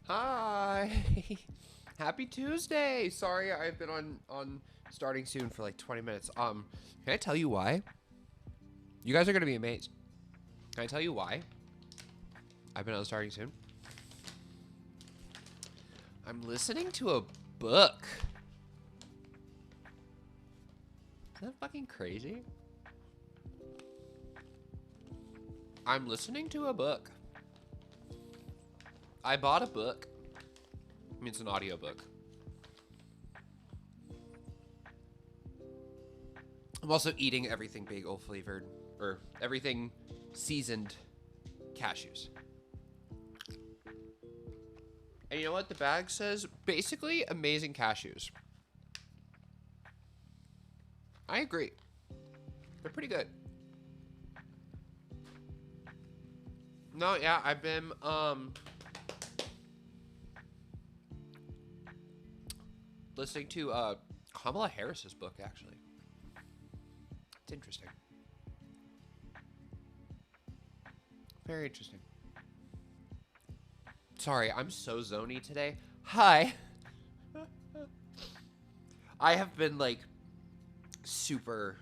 Hi. Happy Tuesday. Sorry, I've been on starting soon for like 20 minutes. Can I tell you why? You guys are gonna be amazed. Can I tell you why I've been on starting soon? I'm listening to a book. Isn't that fucking crazy? I'm listening to a book. I bought a book. I mean, it's an audiobook. I'm also eating everything bagel flavored, or everything seasoned cashews. And you know what the bag says? Basically, amazing cashews. I agree. They're pretty good. No, yeah, I've been, listening to, Kamala Harris's book, actually. It's interesting. Very interesting. Sorry, I'm so zony today. Hi. I have been, like, super,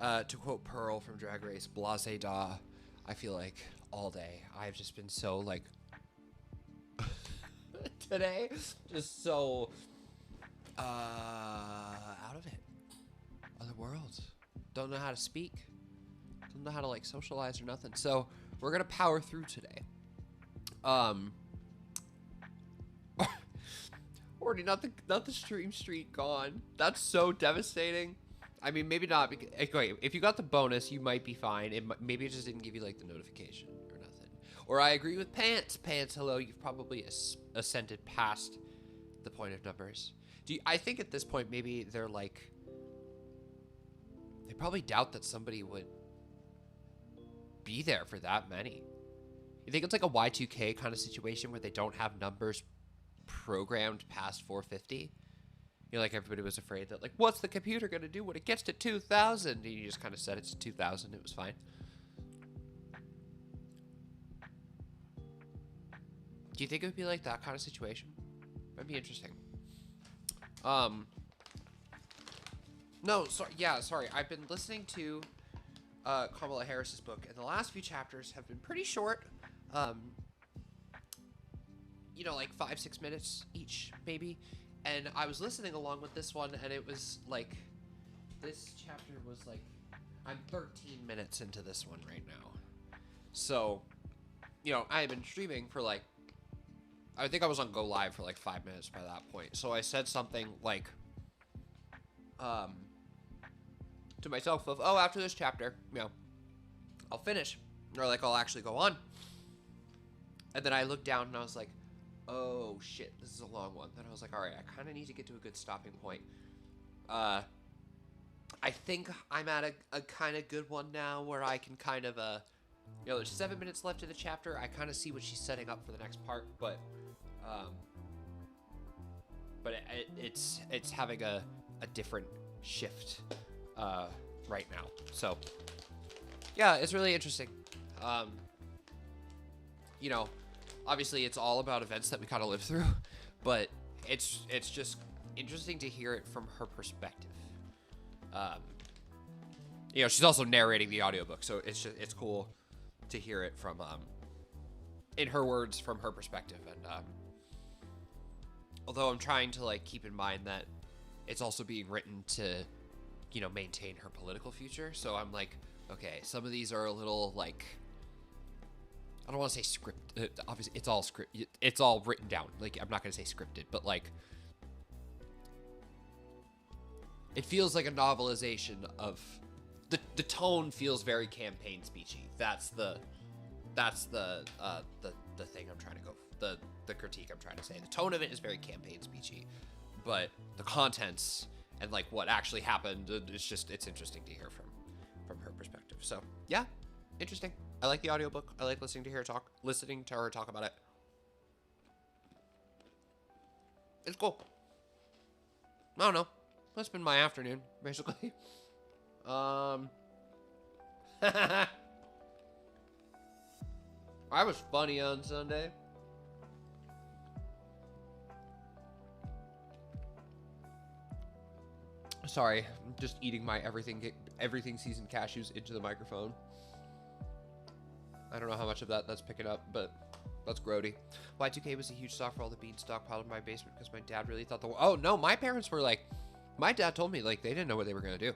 to quote Pearl from Drag Race, blasé da, I feel like, all day. I've just been so, like, today, just so, out of it. Other worlds. Don't know how to speak. Don't know how to, like, socialize or nothing. So, we're gonna power through today. Already not the stream streak gone. That's so devastating. I mean, maybe not. Okay, if you got the bonus, you might be fine. Maybe it just didn't give you, like, the notification or nothing. Or I agree with Pants. Pants, hello. You've probably ascended past the point of numbers. I think at this point, maybe they're like, they probably doubt that somebody would be there for that many. You think it's like a Y2K kind of situation where they don't have numbers programmed past 450? You know, like everybody was afraid that, like, what's the computer going to do when it gets to 2000? And you just kind of set it to 2000. It was fine. Do you think it would be like that kind of situation? That'd be interesting. No, sorry. I've been listening to Kamala Harris's book, and the last few chapters have been pretty short. You know, like 5-6 minutes each, maybe. And I was listening along with this one, and it was like, this chapter was like, I'm 13 minutes into this one right now. So, you know, I had been streaming for like, I think I was on Go Live for like 5 minutes by that point. So I said something like, to myself of, oh, after this chapter, you know, I'll finish. Or like, I'll actually go on. And then I looked down and I was like, oh shit, this is a long one. Then I was like, all right, I kind of need to get to a good stopping point. I think I'm at a kind of good one now where I can kind of, you know, there's 7 minutes left in the chapter. I kind of see what she's setting up for the next part, but it's having a different shift, right now. So yeah, it's really interesting. You know, obviously it's all about events that we kind of live through, but it's just interesting to hear it from her perspective. You know, she's also narrating the audiobook, so it's cool to hear it from, in her words, from her perspective. And, although I'm trying to, like, keep in mind that it's also being written to, you know, maintain her political future. So I'm like, okay, some of these are a little, like, I don't want to say script. Obviously, it's all script. It's all written down. Like, I'm not going to say scripted, but, like, it feels like a novelization of the tone feels very campaign speechy. That's the thing I'm trying to go. The critique I'm trying to say. The tone of it is very campaign speechy, but the contents and like what actually happened, it's interesting to hear from her perspective. So yeah, interesting. I like the audiobook. I like listening to her talk about it. It's cool. I don't know. That's been my afternoon, basically. I was funny on Sunday. Sorry, I'm just eating my everything seasoned cashews into the microphone. I don't know how much of that's picking up, but that's grody. Y2K was a huge stock for all the beanstalk piled in my basement because my dad really thought oh no, my parents were like, my dad told me like they didn't know what they were gonna do.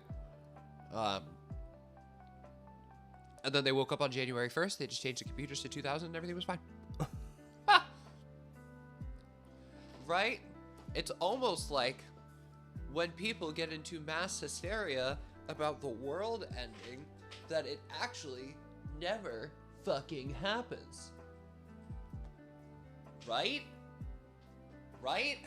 And then they woke up on January 1st, they just changed the computers to 2000 and everything was fine. Right? It's almost like when people get into mass hysteria about the world ending, that it actually never fucking happens. Right? Right?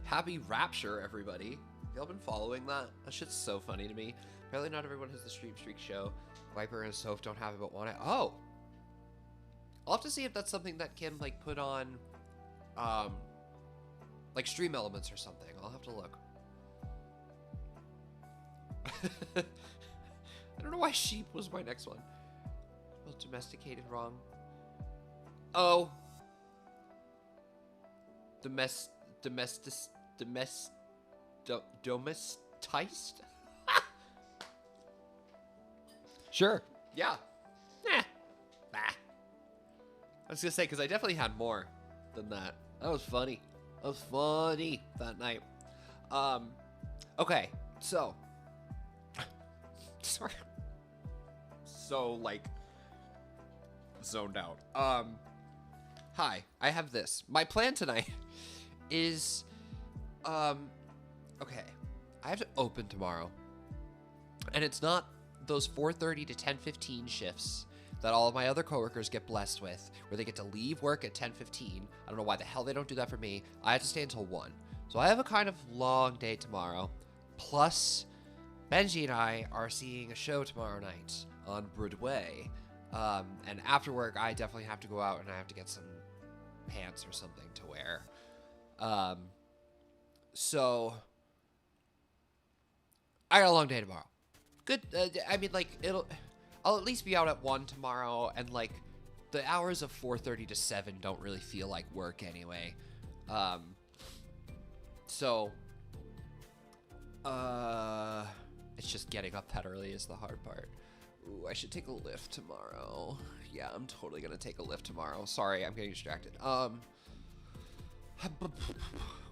Happy Rapture, everybody. Y'all been following that? That shit's so funny to me. Apparently not everyone has the Stream Streak show. Viper and Soph don't have it but want it. Oh! I'll have to see if that's something that can, like, put on, like, stream elements or something. I'll have to look. I don't know why sheep was my next one. Was domesticated wrong. Oh. Domesticed? Sure. Yeah. Eh. Bah. I was gonna say, because I definitely had more than that. That was funny. That was funny that night. Okay, so. Sorry. So, like, zoned out. Hi, I have this. My plan tonight is, okay. I have to open tomorrow. And it's not those 4:30 to 10:15 shifts that all of my other coworkers get blessed with, where they get to leave work at 10:15. I don't know why the hell they don't do that for me. I have to stay until 1. So I have a kind of long day tomorrow. Plus, Benji and I are seeing a show tomorrow night on Broadway. And after work, I definitely have to go out and I have to get some pants or something to wear. So I got a long day tomorrow. Good. I mean, like, I'll at least be out at 1 tomorrow, and, like, the hours of 4:30 to 7 don't really feel like work anyway. So, it's just getting up that early is the hard part. Ooh, I should take a lift tomorrow. Yeah, I'm totally gonna take a lift tomorrow. Sorry, I'm getting distracted. What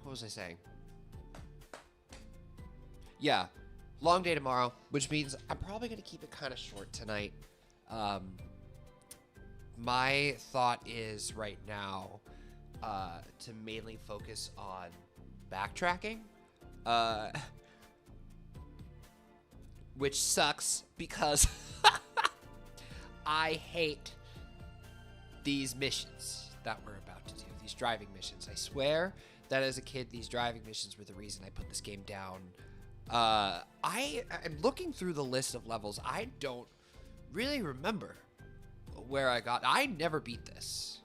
was I saying? Yeah. Long day tomorrow, which means I'm probably going to keep it kind of short tonight. My thought is right now to mainly focus on backtracking, which sucks because I hate these missions that we're about to do, these driving missions. I swear that as a kid, these driving missions were the reason I put this game down. I'm looking through the list of levels. I don't really remember where I never beat this.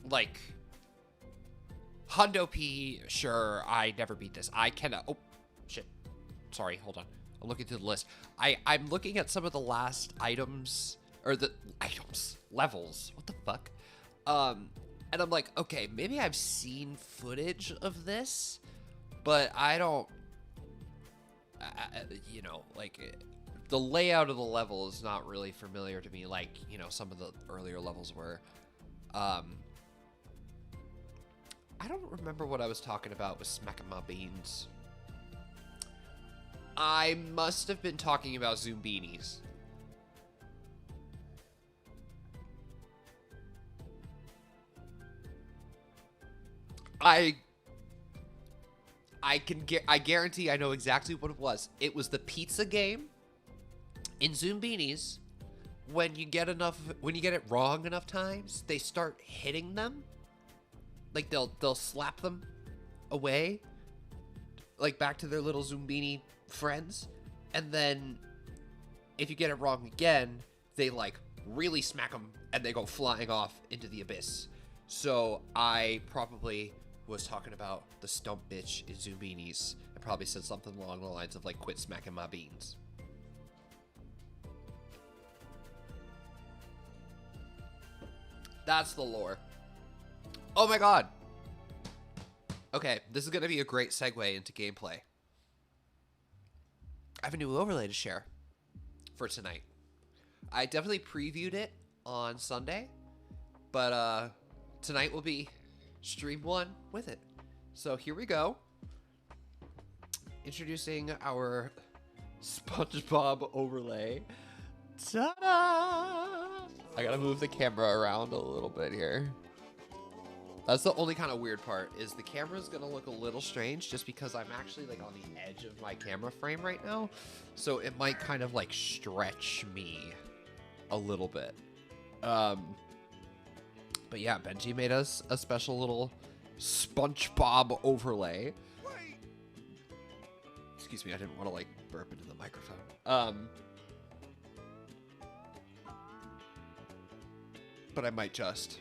Like, Hundo P, sure, I never beat this. I cannot, oh, shit. Sorry, hold on. I'm looking through the list. I'm looking at some of the last items, or the levels. What the fuck? And I'm like, okay, maybe I've seen footage of this, but I don't, you know, like, the layout of the level is not really familiar to me, like, you know, some of the earlier levels were. I don't remember what I was talking about with smacking my beans. I must have been talking about Zoombinis. I guarantee I know exactly what it was. It was the pizza game in Zoombinis. When you get it wrong enough times, they start hitting them. Like they'll slap them away, like back to their little Zoombini friends. And then if you get it wrong again, they like really smack them and they go flying off into the abyss. So I probably was talking about the stump bitch in Zoombinis. I probably said something along the lines of like, quit smacking my beans. That's the lore. Oh my god. Okay, this is going to be a great segue into gameplay. I have a new overlay to share for tonight. I definitely previewed it on Sunday, but tonight will be stream 1 with it. So here we go. Introducing our SpongeBob overlay. Ta-da! I gotta move the camera around a little bit here. That's the only kind of weird part, is the camera's gonna look a little strange just because I'm actually like on the edge of my camera frame right now. So it might kind of like stretch me a little bit. But yeah, Benji made us a special little SpongeBob overlay. Excuse me, I didn't want to like burp into the microphone. But I might just.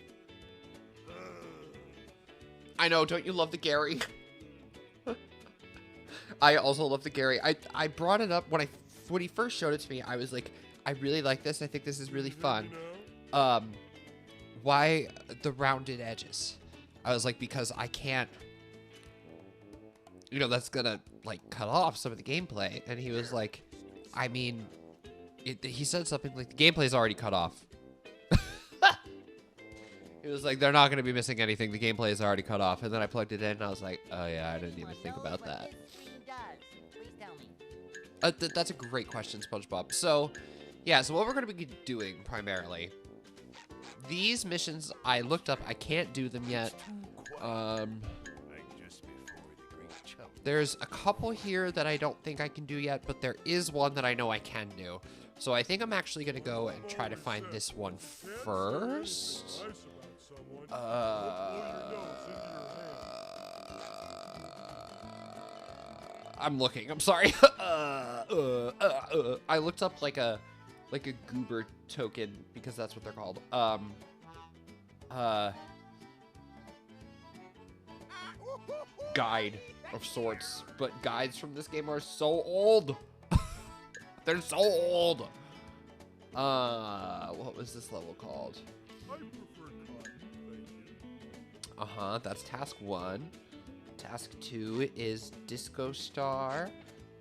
I know, don't you love the Gary? I also love the Gary. I brought it up when he first showed it to me. I was like, I really like this. I think this is really fun. Why the rounded edges? I was like, because I can't, you know, that's gonna like cut off some of the gameplay. And he was like, I mean, he said something like the gameplay's already cut off. It was like, they're not going to be missing anything. The gameplay is already cut off. And then I plugged it in, and I was like, oh, yeah, I didn't even think about that. That's a great question, SpongeBob. So, yeah, so what we're going to be doing, primarily, these missions, I looked up. I can't do them yet. There's a couple here that I don't think I can do yet, but there is one that I know I can do. So I think I'm actually going to go and try to find this one first. I'm looking. I'm sorry. I looked up like a goober token because that's what they're called. Guide of sorts, but guides from this game are so old. They're so old. What was this level called? That's task 1. Task 2 is Disco Star.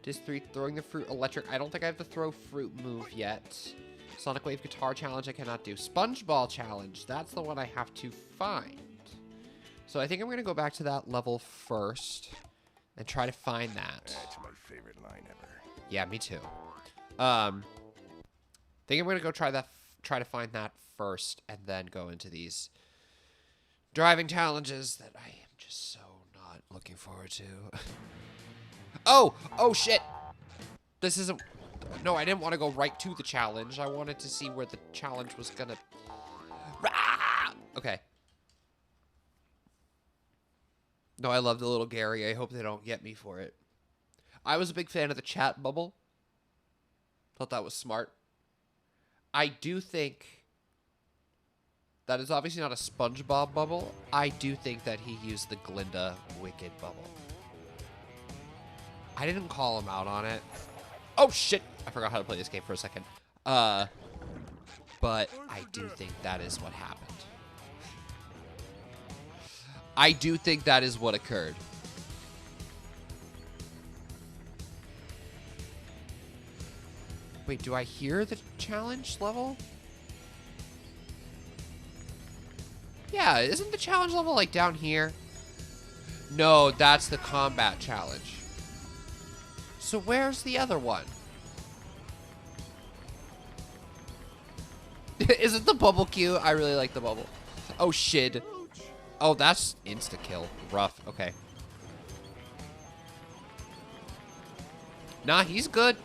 Disc 3, throwing the fruit electric. I don't think I have the throw fruit move yet. Sonic Wave Guitar Challenge I cannot do. Spongeball Challenge, that's the one I have to find. So I think I'm going to go back to that level first and try to find that. That's my favorite line ever. Yeah, me too. I think I'm going to go try to find that first and then go into these driving challenges that I am just so not looking forward to. Oh shit. This isn't, no, I didn't want to go right to the challenge. I wanted to see where the challenge was gonna, okay. No, I love the little Gary. I hope they don't get me for it. I was a big fan of the chat bubble. Thought that was smart. I do think that is obviously not a SpongeBob bubble. I do think that he used the Glinda Wicked bubble. I didn't call him out on it. Oh, shit. I forgot how to play this game for a second. But I do think that is what happened. I do think that is what occurred. Wait, do I hear the challenge level? Yeah, isn't the challenge level like down here? No, that's the combat challenge. So where's the other one? Is it the bubble queue? I really like the bubble. Oh, shit. Oh, that's insta-kill. Rough. Okay. Nah, he's good.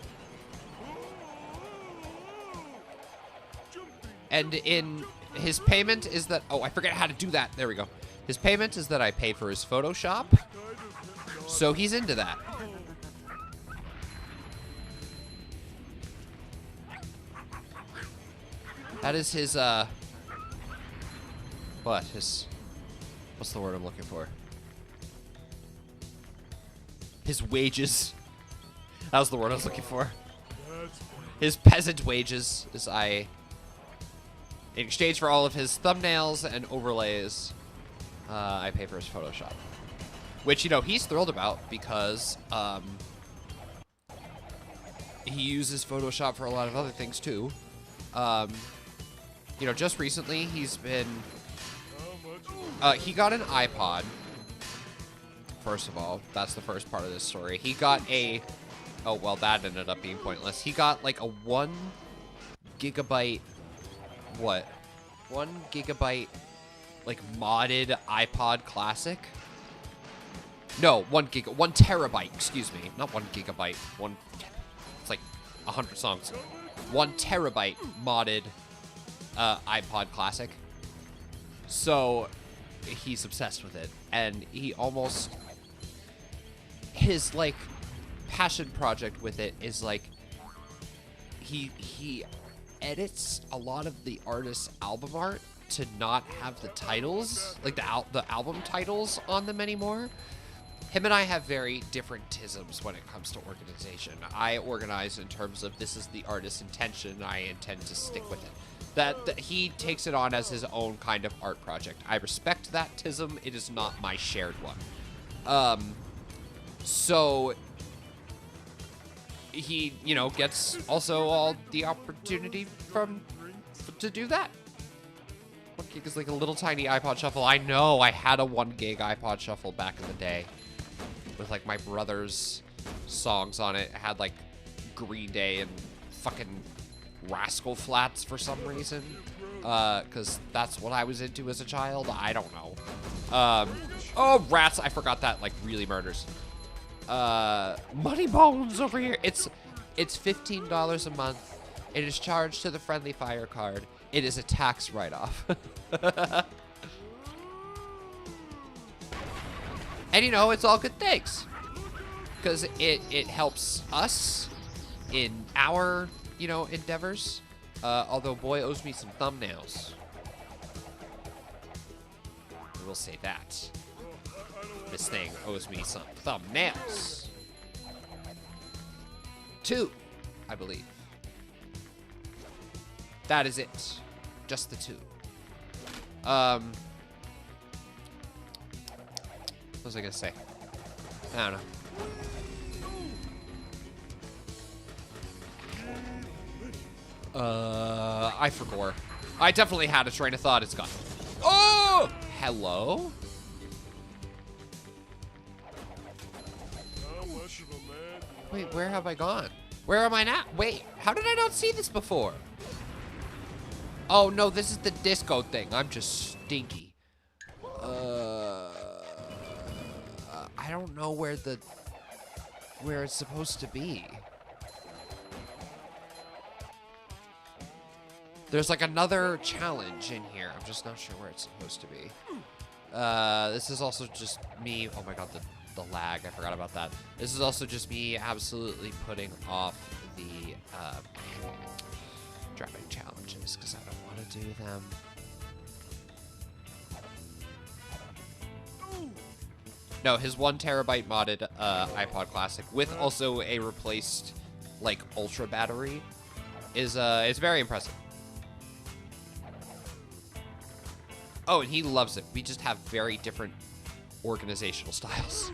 And in his payment is that... Oh, I forget how to do that. There we go. His payment is that I pay for his Photoshop. So he's into that. That is his, what? His... What's the word I'm looking for? His wages. That was the word I was looking for. His peasant wages is in exchange for all of his thumbnails and overlays, I pay for his Photoshop. Which, you know, he's thrilled about because, he uses Photoshop for a lot of other things too. You know, just recently he's been, he got an iPod. First of all, that's the first part of this story. He got a, oh, well, that ended up being pointless. He got like a 1 gigabyte, what? 1 gigabyte, like modded iPod Classic. No, 1 terabyte, excuse me. Not 1 gigabyte, it's like 100 songs. 1 terabyte modded iPod Classic. So he's obsessed with it, and he almost, his like passion project with it is like he edits a lot of the artist's album art to not have the titles, like the album titles on them anymore. Him and I have very different tisms when it comes to organization. I organize in terms of this is the artist's intention, and I intend to stick with it. That he takes it on as his own kind of art project. I respect that tism. It is not my shared one. So he, you know, gets also all the opportunity to do that. 1 gig is like a little tiny iPod Shuffle. I know, I had a 1 gig iPod Shuffle back in the day with like my brother's songs on it. It had like Green Day and fucking Rascal Flatts for some reason, because that's what I was into as a child. I don't know. Oh, rats! I forgot that like really murders. Money Bones over here. It's $15 a month. It is charged to the Friendly Fire card. It is a tax write-off. And you know, it's all good things, because it helps us in our, you know, endeavors. Although boy owes me some thumbnails. I will say that. This thing owes me some thumbnails. 2, I believe. That is it. Just the 2. What was I gonna say? I don't know. I forgot. I definitely had a train of thought. It's gone. Oh! Hello? Wait, where have I gone? Where am I now? Wait, how did I not see this before? Oh, no, this is the disco thing. I'm just stinky. I don't know where it's supposed to be. There's like another challenge in here. I'm just not sure where it's supposed to be. This is also just me. Oh my god, the lag. I forgot about that. This is also just me absolutely putting off the dropping challenges because I don't want to do them. No, his 1 terabyte modded iPod Classic with also a replaced like ultra battery is very impressive. Oh, and he loves it. We just have very different organizational styles.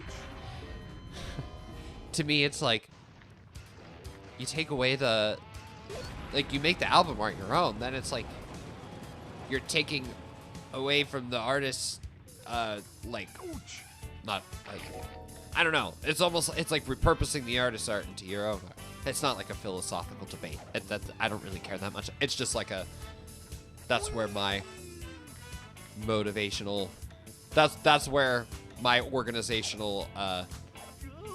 To me, it's like you take away like you make the album art your own, then it's like you're taking away from the artist's like not like, I don't know. It's almost, it's like repurposing the artist's art into your own art. It's not like a philosophical debate. I don't really care that much. It's just like that's where my motivational, that's where my organizational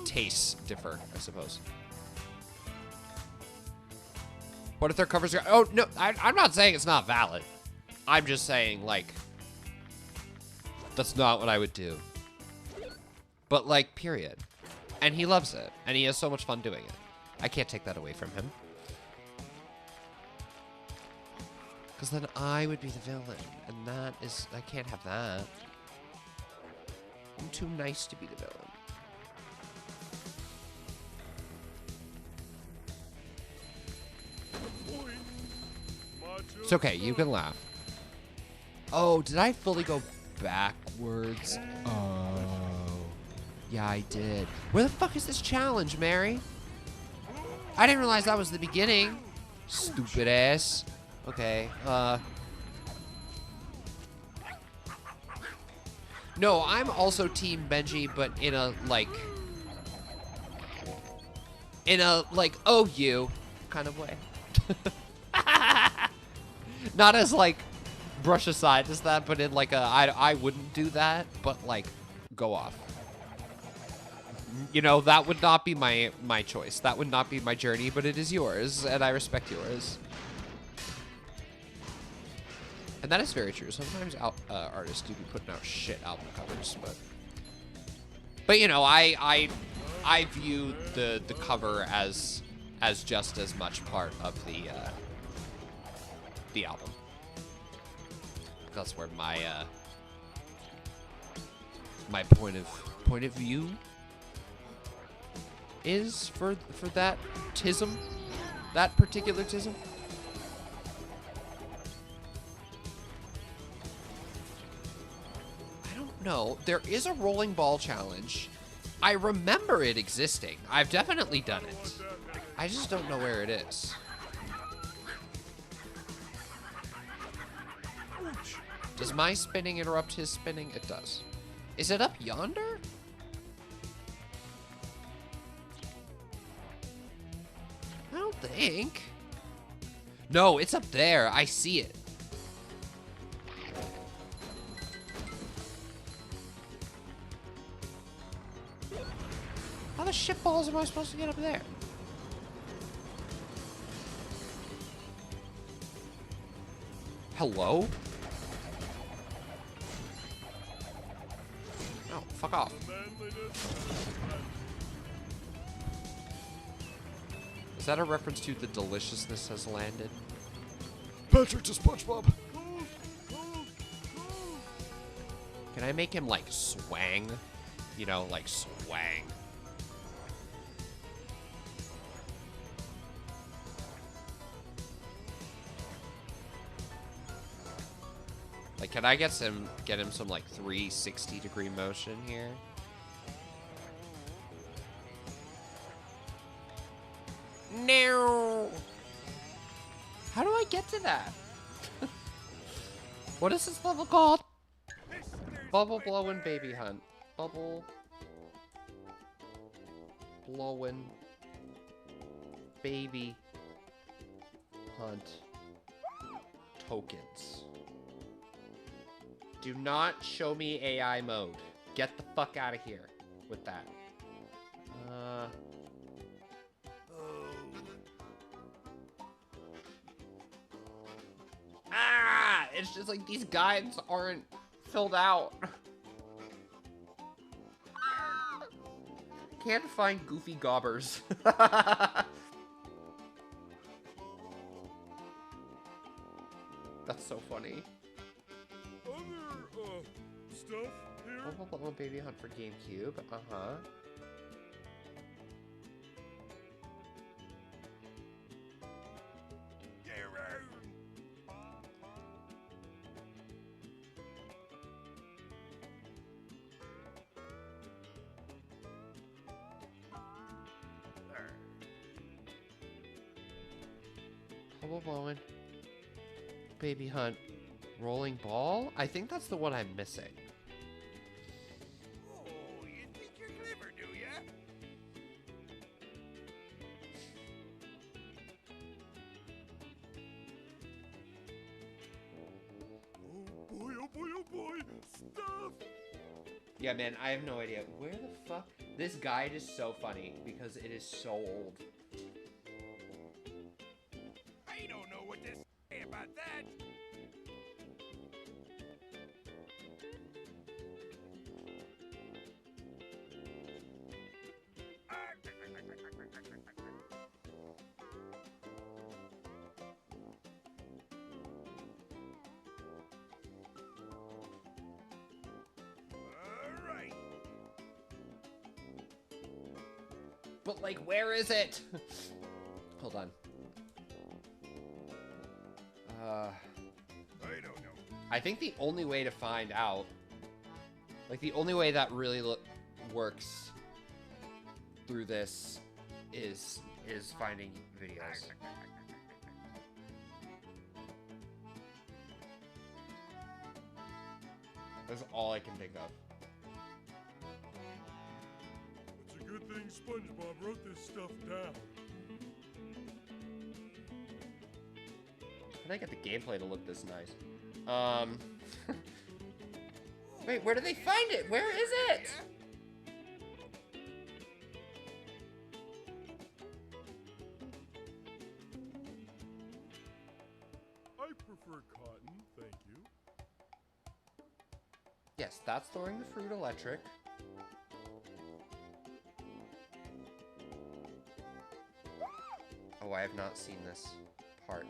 tastes differ, I suppose. What if their covers are, oh no, I'm not saying it's not valid. I'm just saying like that's not what I would do. But like, period. And he loves it, and he has so much fun doing it. I can't take that away from him. Because then I would be the villain, and that is, I can't have that. I'm too nice to be the villain. It's okay, you can laugh. Oh, did I fully go backwards? Oh. Yeah, I did. Where the fuck is this challenge, Mary? I didn't realize that was the beginning. Stupid ass. Okay, no, I'm also Team Benji, but in a, like, oh, you kind of way. Not as, like, brush aside as that, but in, like, I wouldn't do that, but, like, go off. You know, that would not be my choice. That would not be my journey, but it is yours, and I respect yours. And that is very true. Sometimes artists do be putting out shit album covers, but you know, I view the cover as just as much part of the album. That's where my my point of view is for that tism, that particular tism. No, there is a rolling ball challenge. I remember it existing. I've definitely done it. I just don't know where it is. Does my spinning interrupt his spinning? It does. Is it up yonder? I don't think. No, it's up there. I see it. How the shitballs am I supposed to get up there? Hello? Oh, fuck off. Is that a reference to the deliciousness has landed? Patrick to SpongeBob. Can I make him, like, swang? You know, like, swang. Like, can I get him some like 360-degree motion here? No. How do I get to that? What is this level called? Bubble blowing baby hunt. Bubble blowing baby hunt tokens. Do not show me AI mode. Get the fuck out of here with that. Ah! It's just like these guides aren't filled out. Can't find Goofy Gobbers. That's so funny. Stuff here? Oh, baby hunt for GameCube. Uh-huh. Bubble blowing. Baby hunt. Rolling ball? I think that's the one I'm missing. Oh, you think you're clever, do ya? Oh boy, oh boy, oh boy! Stuff! Yeah, man, I have no idea. Where the fuck? This guide is so funny because it is so old. I don't know what to say about that. Alright. But, like, where is it? Hold on. I don't know. I think the only way to find out, like, the only way that really works through this is is finding videos. That's all I can think of. It's a good thing SpongeBob wrote this stuff down. How did I get the gameplay to look this nice? Wait, where do they find it? Where is it? I prefer cotton, thank you. Yes, that's throwing the fruit electric. Oh, I have not seen this part.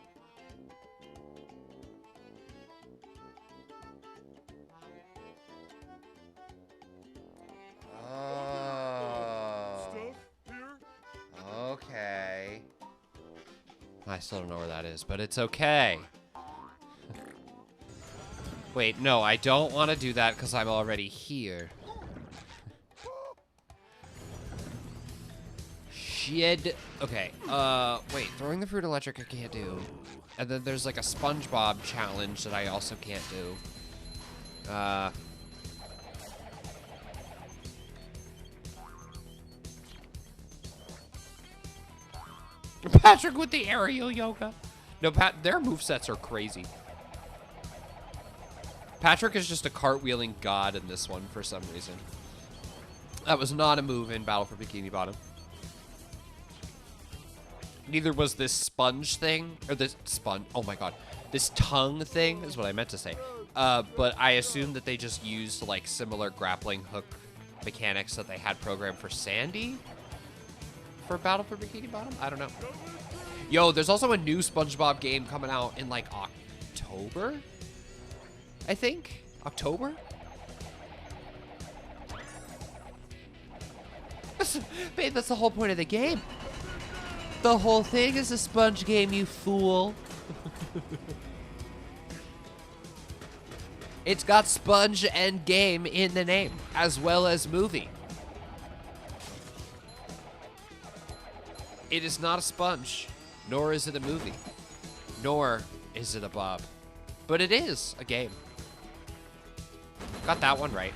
Oh. Stuff here? Okay. I still don't know where that is, but it's okay. Wait, no, I don't want to do that because I'm already here. Shit. Okay, wait, throwing the fruit electric I can't do. And then there's like a SpongeBob challenge that I also can't do. Patrick with the aerial yoga. No, their movesets are crazy. Patrick is just a cartwheeling god in this one for some reason. That was not a move in Battle for Bikini Bottom. Neither was this sponge thing, or this sponge, oh my god. This tongue thing is what I meant to say. But I assume that they just used like similar grappling hook mechanics that they had programmed for Sandy for Battle for Bikini Bottom? I don't know. Yo, there's also a new SpongeBob game coming out in like October? I think? October? Babe, that's the whole point of the game. The whole thing is a sponge game, you fool. It's got sponge and game in the name, as well as movie. It is not a sponge, nor is it a movie, nor is it a Bob, but it is a game. Got that one right.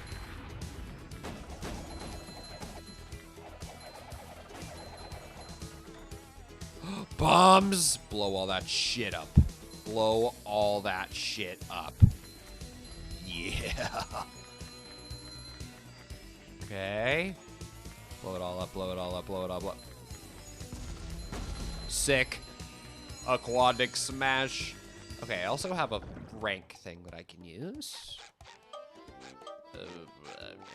Bombs! Blow all that shit up. Blow all that shit up. Yeah. Okay. Blow it all up, blow it all up, blow it all up. Sick. Aquatic smash. Okay, I also have a rank thing that I can use.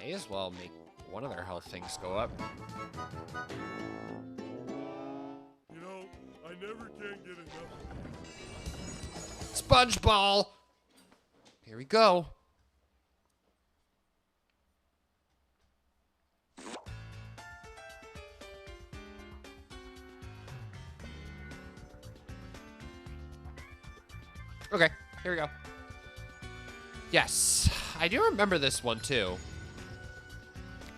May as well make one of their health things go up. You know, I never can get enough. Sponge ball! Here we go. Okay, here we go. Yes, I do remember this one too.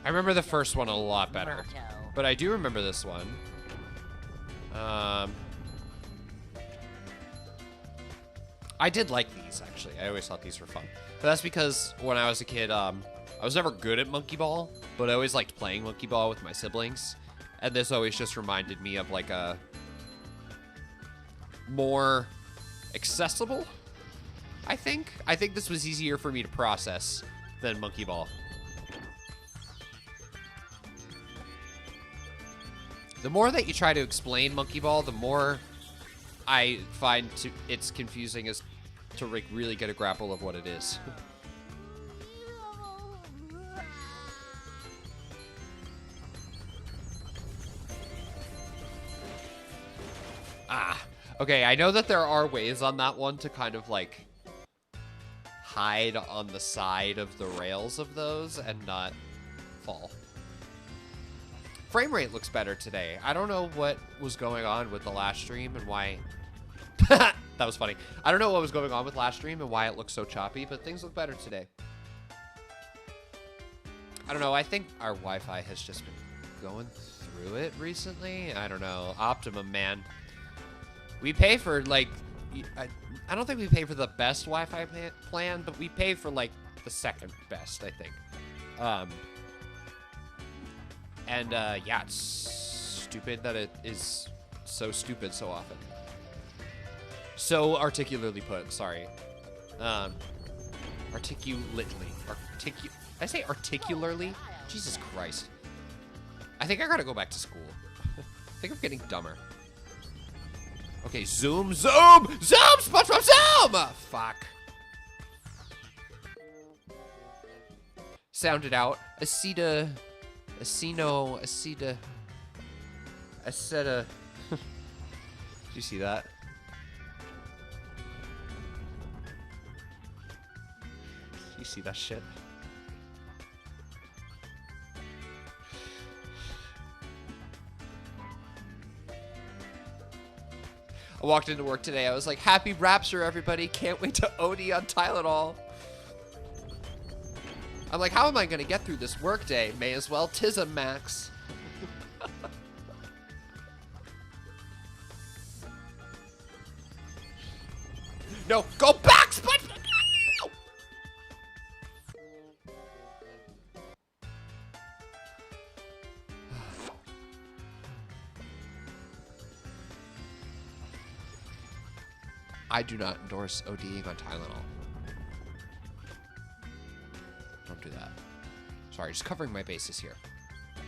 I remember the first one a lot better, but I do remember this one. I did like these, actually. I always thought these were fun. But that's because when I was a kid, I was never good at Monkey Ball, but I always liked playing Monkey Ball with my siblings. And this always just reminded me of like a more accessible, I think. I think this was easier for me to process than Monkey Ball. The more that you try to explain Monkey Ball, the more I find it's confusing as to like really get a grapple of what it is. Okay, I know that there are ways on that one to kind of like hide on the side of the rails of those and not fall. Frame rate looks better today. I don't know what was going on with the last stream and why... That was funny. I don't know what was going on with last stream and why it looks so choppy, but things look better today. I don't know. I think our Wi-Fi has just been going through it recently. I don't know. Optimum, man. We pay for, like, I don't think we pay for the best Wi-Fi plan, but we pay for, like, the second best, I think. Yeah, it's stupid that it is so stupid so often. So articulately put, sorry. Articulately. Did I say articularly? Jesus Christ. I think I gotta go back to school. I think I'm getting dumber. Okay, zoom, zoom, zoom, SpongeBob, zoom! Fuck. Sound it out. Aceta. Did you see that? You see that shit? I walked into work today. I was like, happy Rapture, everybody. Can't wait to OD on Tylenol. I'm like, how am I going to get through this workday? May as well tism max. No, go back, SpongeBob! No! I do not endorse ODing on Tylenol. Don't do that. Sorry, just covering my bases here. A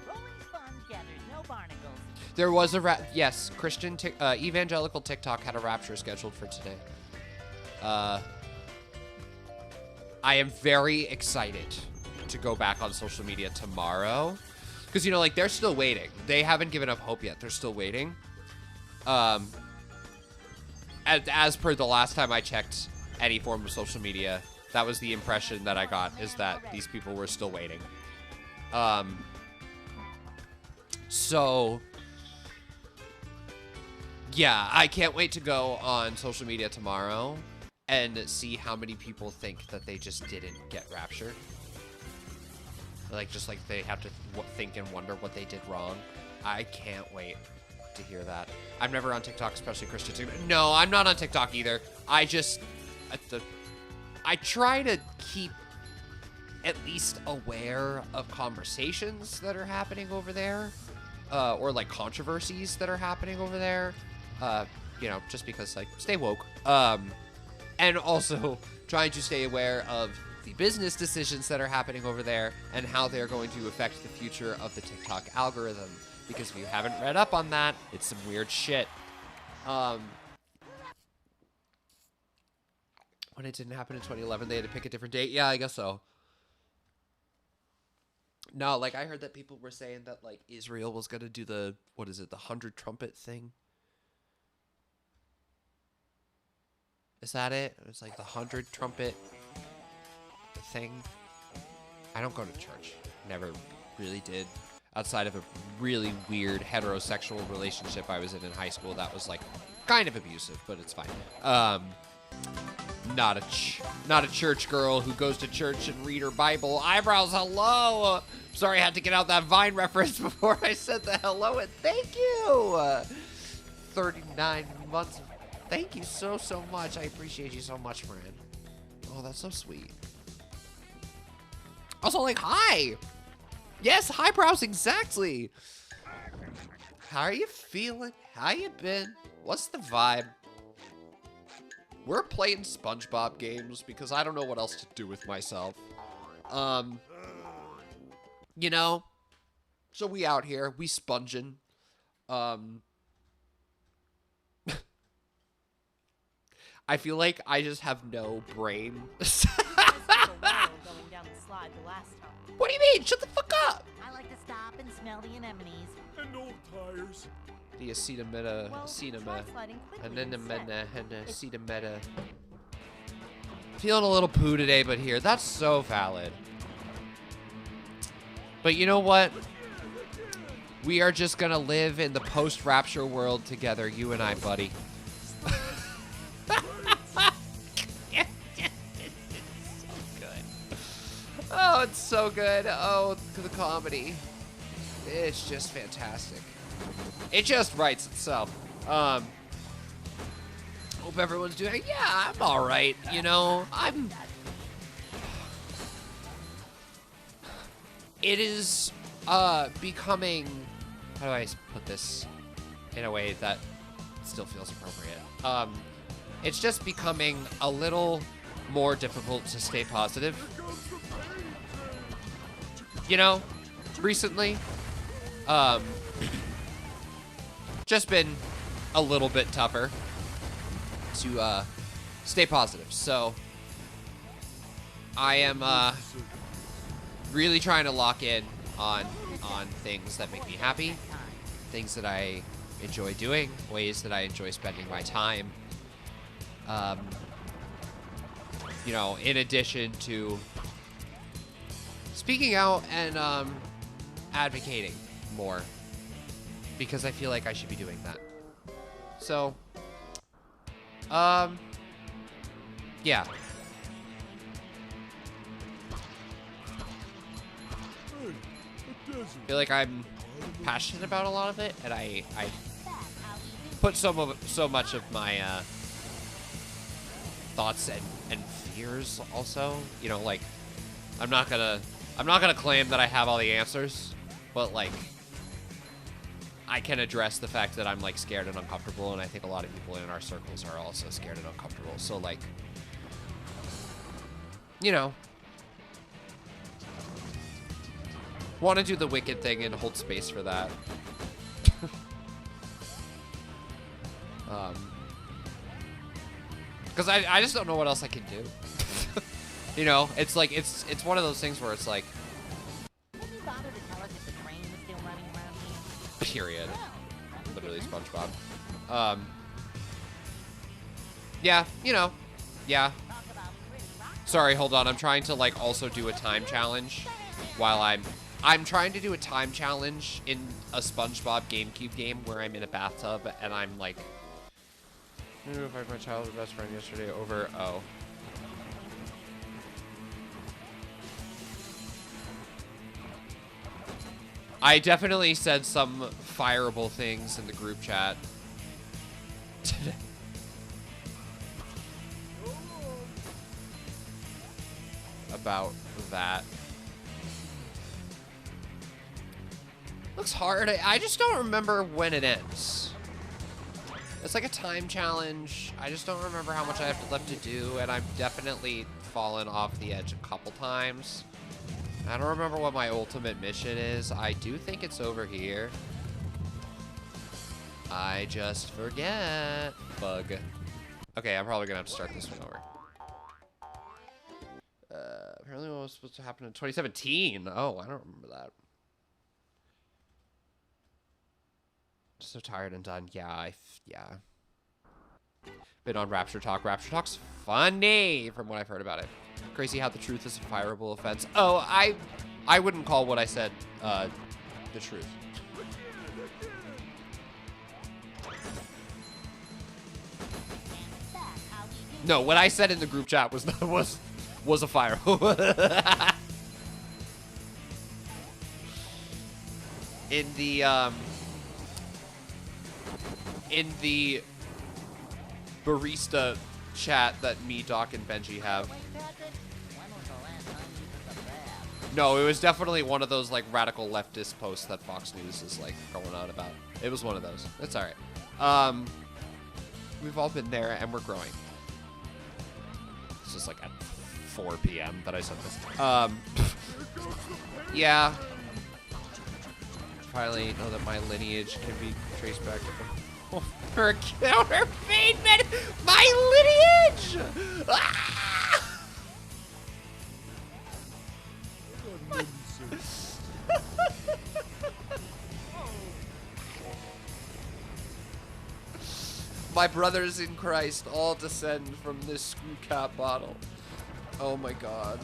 rolling sponge gathers no barnacles. There was a yes, Christian evangelical TikTok had a rapture scheduled for today. I am very excited to go back on social media tomorrow. Because, you know, like, they're still waiting. They haven't given up hope yet. They're still waiting. As per the last time I checked any form of social media, that was the impression that I got, is that these people were still waiting. So, yeah, I can't wait to go on social media tomorrow and see how many people think that they just didn't get raptured. Like, just like they have to think and wonder what they did wrong. I can't wait to hear that. I'm never on TikTok, especially Christian TikTok. No, I'm not on TikTok either. I try to keep at least aware of conversations that are happening over there, or like controversies that are happening over there. You know, just because, like, stay woke. And also trying to stay aware of the business decisions that are happening over there and how they're going to affect the future of the TikTok algorithm. Because if you haven't read up on that, it's some weird shit. When it didn't happen in 2011, they had to pick a different date. Yeah, I guess so. No, like, I heard that people were saying that, like, Israel was going to do the, what is it, the 100 trumpet thing? Is that it? It was like the 100 trumpet thing. I don't go to church. Never really did. Outside of a really weird heterosexual relationship I was in high school that was, like, kind of abusive, but it's fine. Not a church girl who goes to church and read her Bible. Eyebrows, hello! Sorry, I had to get out that Vine reference before I said the hello and thank you! 39 months. Thank you so much. I appreciate you so much, friend. Oh, that's so sweet. Also, like, hi! Yes, highbrows, exactly! How are you feeling? How you been? What's the vibe? We're playing SpongeBob games because I don't know what else to do with myself. You know? So we out here, we sponging. I feel like I just have no brain. What do you mean? Shut the fuck up! I like to stop and smell the anemones. And old tires. The acetameta, acetameta. Feeling a little poo today, but here. That's so valid. But you know what? We are just gonna live in the post-rapture world together, you and I, buddy. Oh, it's so good. Oh, the comedy. It's just fantastic. It just writes itself. Hope everyone's doing. Yeah, I'm all right. You know, It is becoming. How do I put this in a way that still feels appropriate? It's just becoming a little more difficult to stay positive. You know, recently, just been a little bit tougher to stay positive. So I am really trying to lock in on things that make me happy, things that I enjoy doing, ways that I enjoy spending my time. You know, in addition to speaking out and advocating more, because I feel like I should be doing that. So, yeah. I feel like I'm passionate about a lot of it, and I put so much of my thoughts and fears also. You know, like I'm not gonna claim that I have all the answers, but like I can address the fact that I'm like scared and uncomfortable, and I think a lot of people in our circles are also scared and uncomfortable. So like, you know, want to do the wicked thing and hold space for that. Because I just don't know what else I can do. You know, it's like it's one of those things where it's like, Can you bother to tell us if the train is still running around here? period. Literally SpongeBob. Yeah, you know, yeah. Talk about pretty rock. Sorry, hold on. I'm trying to like also do a time challenge while I'm trying to do a time challenge in a SpongeBob GameCube game where I'm in a bathtub and I'm like, I fight my childhood best friend yesterday over. Oh. I definitely said some fireable things in the group chat today. About that. Looks hard. I just don't remember when it ends. It's like a time challenge. I just don't remember how much I have left to do, and I've definitely fallen off the edge a couple times. I don't remember what my ultimate mission is. I do think it's over here. I just forget. Bug. Okay, I'm probably gonna have to start this one over. Apparently what was supposed to happen in 2017. Oh, I don't remember that. So tired and done. Yeah, yeah. Been on Rapture Talk. Rapture Talk's funny from what I've heard about it. Crazy how the truth is a fireable offense. Oh, I wouldn't call what I said the truth. No, what I said in the group chat was was a fire. In the barista chat that me, Doc, and Benji have. No, it was definitely one of those like radical leftist posts that Fox News is like going on about. It was one of those. It's all right. We've all been there and we're growing. It's just like at 4 p.m. that I said this. Yeah. Finally know that my lineage can be traced back to her counterfeit my lineage. Ah! My brothers in Christ all descend from this screw cap bottle. Oh my god.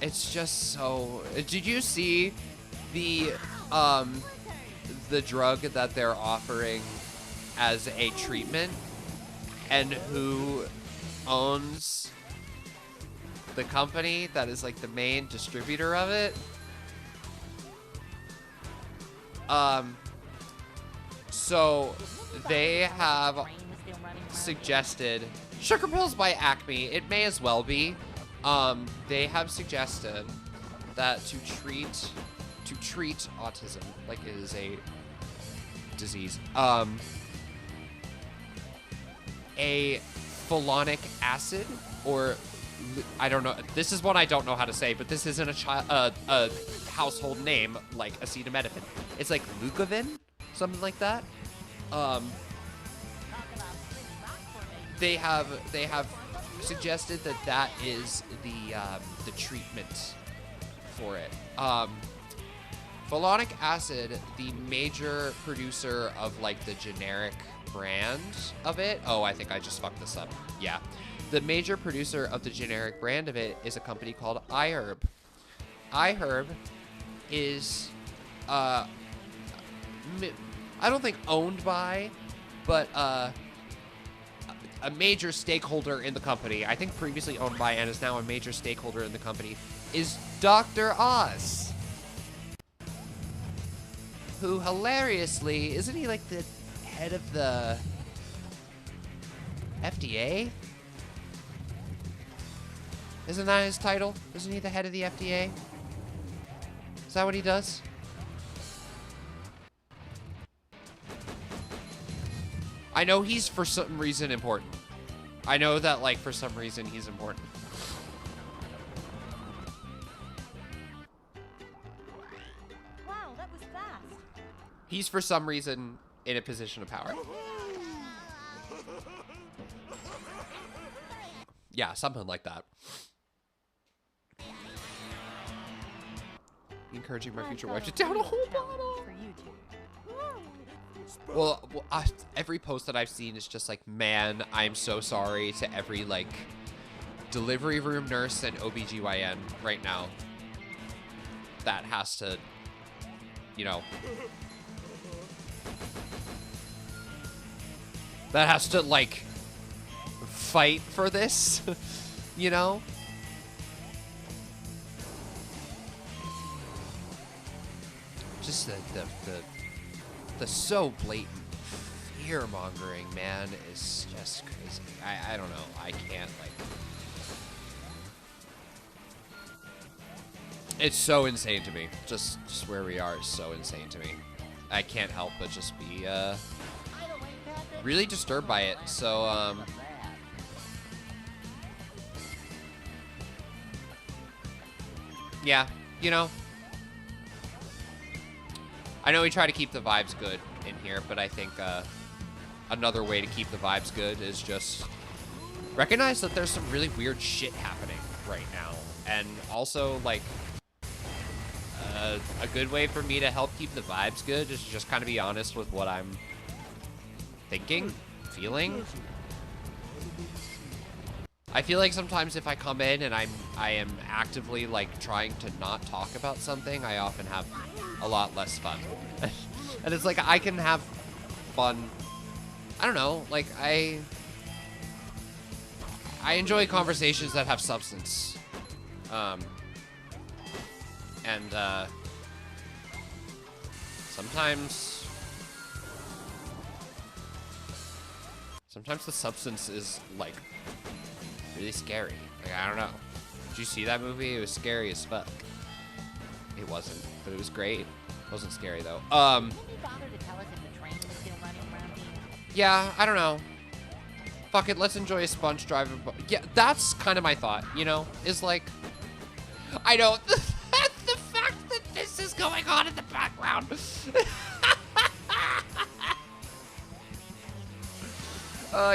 It's just so... Did you see the drug that they're offering as a treatment? And who owns the company that is like the main distributor of it. So they have suggested Sugar Pills by Acme. It may as well be. They have suggested that to treat autism, like it is a disease, a fulonic acid, or I don't know. This is one I don't know how to say, but this isn't a household name like acetaminophen. It's like Leukoven, something like that. They have suggested that is the treatment for it. Fulonic acid, the major producer of like the generic brand of it. Oh, I think I just fucked this up. Yeah. The major producer of the generic brand of it is a company called iHerb. iHerb is, I don't think owned by, but a major stakeholder in the company, I think previously owned by and is now a major stakeholder in the company, is Dr. Oz. Who hilariously, isn't he like the head of the FDA? Isn't that his title? Isn't he the head of the FDA? Is that what he does? I know he's for some reason important. I know that like for some reason he's important. Wow, that was fast. He's for some reason in a position of power. Yeah, something like that. Encouraging my future wife to down a whole bottle. For you two. Well, every post that I've seen is just like, man, I'm so sorry to every like delivery room nurse and OBGYN right now that has to, you know, that has to like fight for this, you know? Just the so blatant fear-mongering, man, is just crazy. I don't know. I can't, like... It's so insane to me. Just where we are is so insane to me. I can't help but just be, really disturbed by it. So, yeah, you know... I know we try to keep the vibes good in here, but I think another way to keep the vibes good is just recognize that there's some really weird shit happening right now. And also, like, a good way for me to help keep the vibes good is just kind of be honest with what I'm thinking, feeling. I feel like sometimes if I come in and I am actively, like, trying to not talk about something, I often have a lot less fun. And it's like, I can have fun. I don't know, like, I enjoy conversations that have substance. And sometimes the substance is, like, really scary. Like, I don't know. Did you see that movie? It was scary as fuck. It wasn't, but it was great. It wasn't scary, though. Can you bother to tell us if the train is still running around here? Yeah, I don't know. Fuck it, let's enjoy a sponge driver. Yeah, that's kind of my thought, you know? Is like... I know, the fact that this is going on in the background.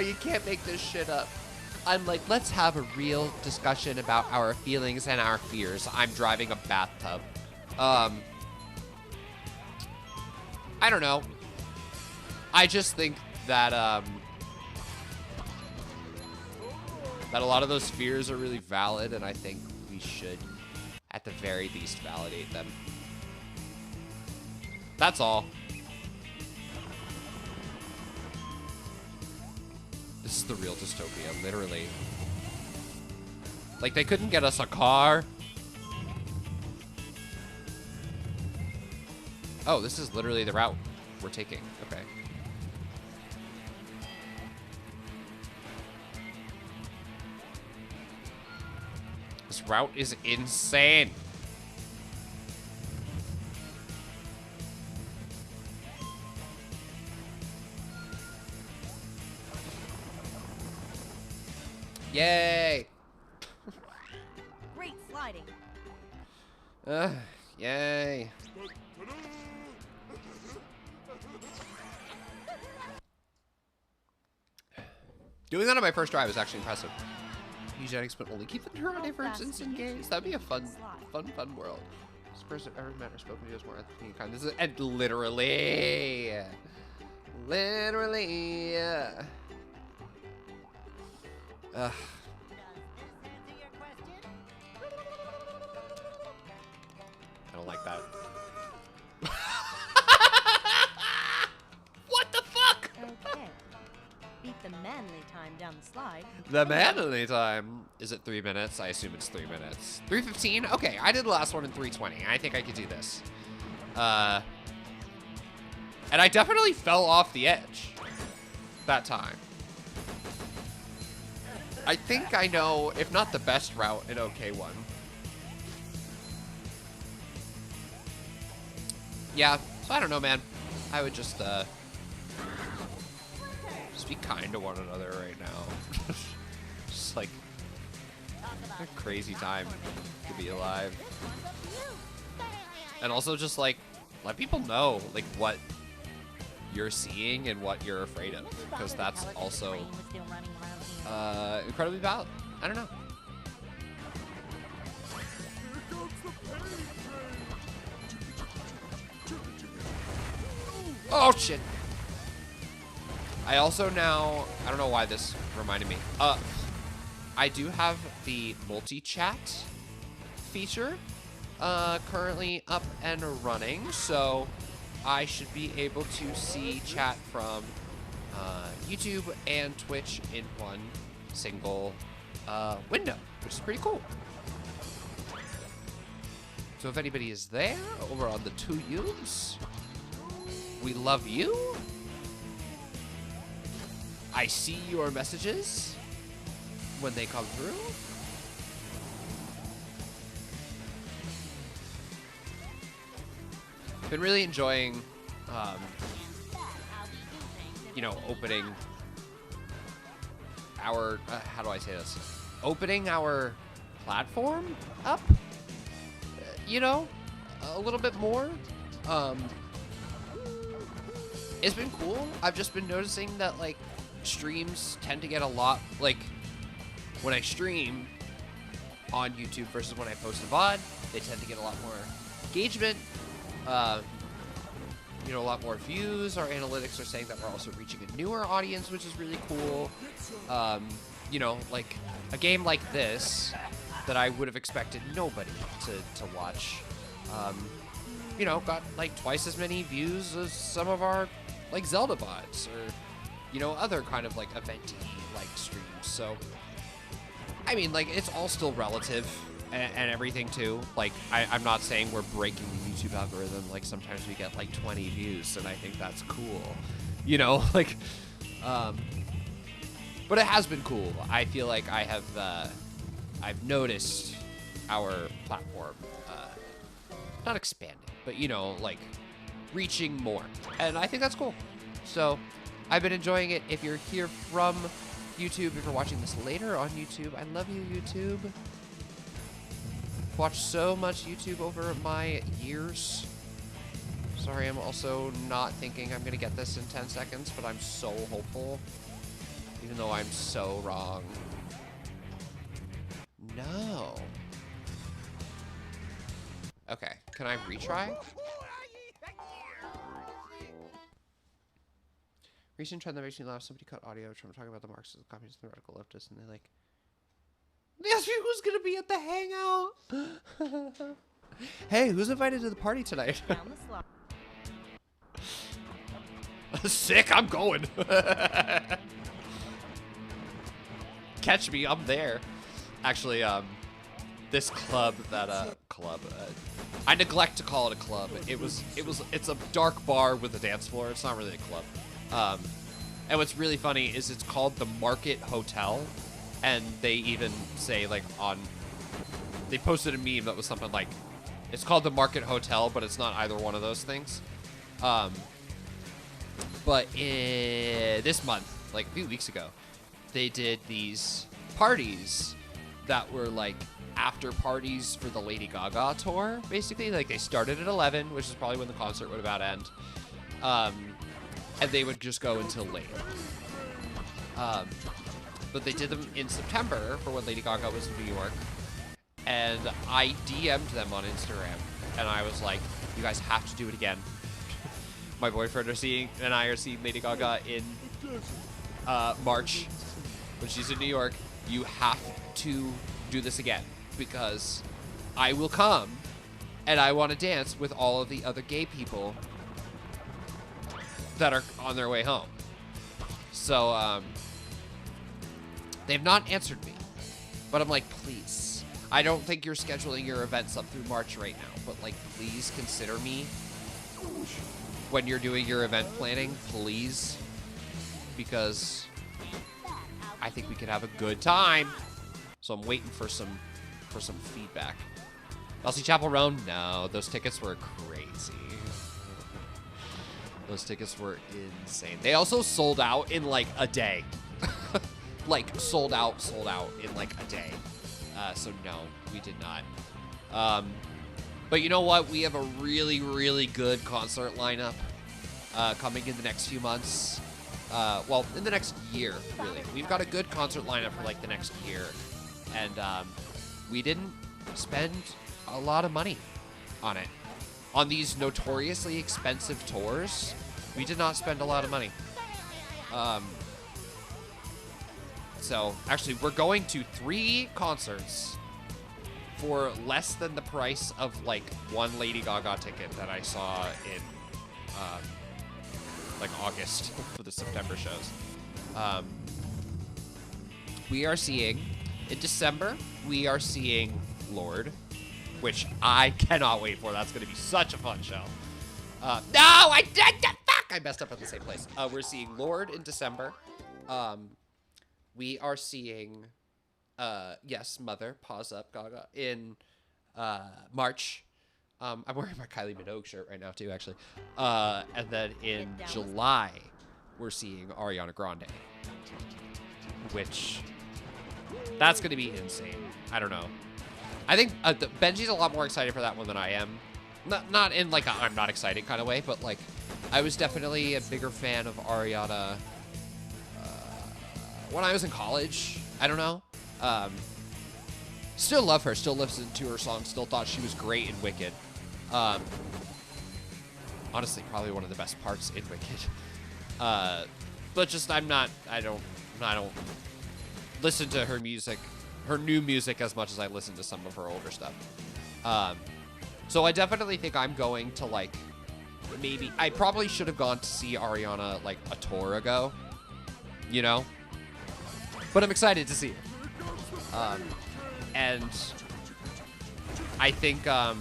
You can't make this shit up. I'm like, let's have a real discussion about our feelings and our fears. I'm driving a bathtub. I don't know. I just think that, that a lot of those fears are really valid, and I think we should, at the very least, validate them. That's all. This is the real dystopia, literally. Like, they couldn't get us a car. Oh, this is literally the route we're taking. Okay. This route is insane. Yay! Great sliding. Yay. Doing that on my first try was actually impressive. Eugenics, but only keep the neural difference in games. That'd be a fun world. This person I've ever met or spoken to is more ethically and kind. This is and literally. Ugh. I don't like that. What the fuck? Okay. Beat the manly time down the slide. The manly time. Is it 3 minutes? I assume it's 3 minutes. 3:15? Okay, I did the last one in 3:20. I think I could do this. And I definitely fell off the edge that time. I think I know, if not the best route, an okay one. Yeah, so I don't know, man. I would just be kind to one another right now. Just like a crazy time to be alive. And also just like let people know like what you're seeing and what you're afraid of, because that's also incredibly valid. I don't know. Oh shit. I also now, I don't know why this reminded me. I do have the multi-chat feature currently up and running, so I should be able to see chat from YouTube and Twitch in one single window, which is pretty cool. So if anybody is there over on the 2Us, we love you. I see your messages when they come through. Been really enjoying, you know, opening our, how do I say this? Opening our platform up, you know, a little bit more. It's been cool. I've just been noticing that, like, streams tend to get a lot, like, when I stream on YouTube versus when I post a VOD, they tend to get a lot more engagement, you know, a lot more views. Our analytics are saying that we're also reaching a newer audience, which is really cool. You know, like, a game like this that I would have expected nobody to watch, you know, got, like, twice as many views as some of our, like, Zelda VODs, or, you know, other kind of, like, event-y, like, streams. So, I mean, like, it's all still relative and everything, too. Like, I'm not saying we're breaking the YouTube algorithm. Like, sometimes we get, like, 20 views, and I think that's cool. You know, like, but it has been cool. I feel like I have, I've noticed our platform, not expanding, but, you know, like, reaching more. And I think that's cool. So, I've been enjoying it. If you're here from YouTube, if you're watching this later on YouTube, I love you, YouTube. Watched so much YouTube over my years. Sorry, I'm also not thinking I'm gonna get this in 10 seconds, but I'm so hopeful. Even though I'm so wrong. No. Okay, can I retry? Recent trend that makes me laugh. Somebody cut audio from talking about the Marxists, the communists, and the radical leftists, and they asked me who's gonna be at the hangout. Hey, who's invited to the party tonight? Down the slide. Sick, I'm going. Catch me, I'm there. actually, this club that I neglect to call it a club. It's a dark bar with a dance floor. It's not really a club. And what's really funny is it's called the Market Hotel, and they even say like they posted a meme that was something like, it's called the Market Hotel, but it's not either one of those things. But this month, like a few weeks ago, they did these parties that were like after parties for the Lady Gaga tour, basically. Like they started at 11, which is probably when the concert would about end. And they would just go until late. But they did them in September for when Lady Gaga was in New York. And I DM'd them on Instagram, and I was like, you guys have to do it again. My boyfriend and I are seeing Lady Gaga in March when she's in New York. You have to do this again, because I will come and I want to dance with all of the other gay people that are on their way home. So they've not answered me, but I'm like, please. I don't think you're scheduling your events up through March right now, but like, please consider me when you're doing your event planning, please, because I think we could have a good time. So I'm waiting for some feedback. Elsie Chapel Roan? No, those tickets were crazy. Those tickets were insane. They also sold out in like a day. Like sold out in like a day. So no, we did not. But you know what? We have a really, really good concert lineup coming in the next few months. Well, in the next year, really. We've got a good concert lineup for like the next year. And we didn't spend a lot of money on it. On these notoriously expensive tours, we did not spend a lot of money. So, actually, we're going to 3 concerts for less than the price of, like, one Lady Gaga ticket that I saw in, like, August for the September shows. We are seeing, in December, we are seeing Lorde, which I cannot wait for. That's going to be such a fun show. No, I messed up at the same place. We're seeing Lorde in December. We are seeing, yes, Mother, Pause Up, Gaga, in March. I'm wearing my Kylie Minogue shirt right now, too, actually. And then in July, we're seeing Ariana Grande, which, that's going to be insane. I don't know. I think Benji's a lot more excited for that one than I am. Not in, like, a I'm not excited kind of way, but, like, I was definitely a bigger fan of Ariana when I was in college. I don't know. Still love her. Still listened to her songs. Still thought she was great in Wicked. Honestly, probably one of the best parts in Wicked. But just I don't listen to her music, her new music, as much as I listen to some of her older stuff. So I definitely think I'm going to, like, maybe I probably should have gone to see Ariana like a tour ago, you know. But I'm excited to see it. And I think, I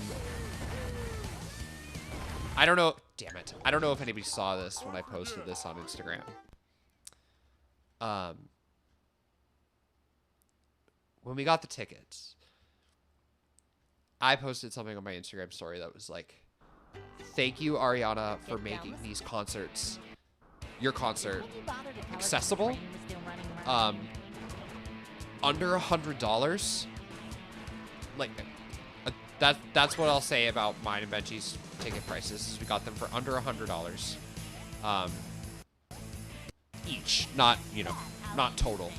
don't know, damn it. I don't know if anybody saw this when I posted this on Instagram. When we got the tickets, I posted something on my Instagram story that was like, thank you, Ariana, for making these concerts, your concert, accessible. Under $100. Like, that's what I'll say about mine and Benji's ticket prices, is we got them for under $100 each, not, you know, not total.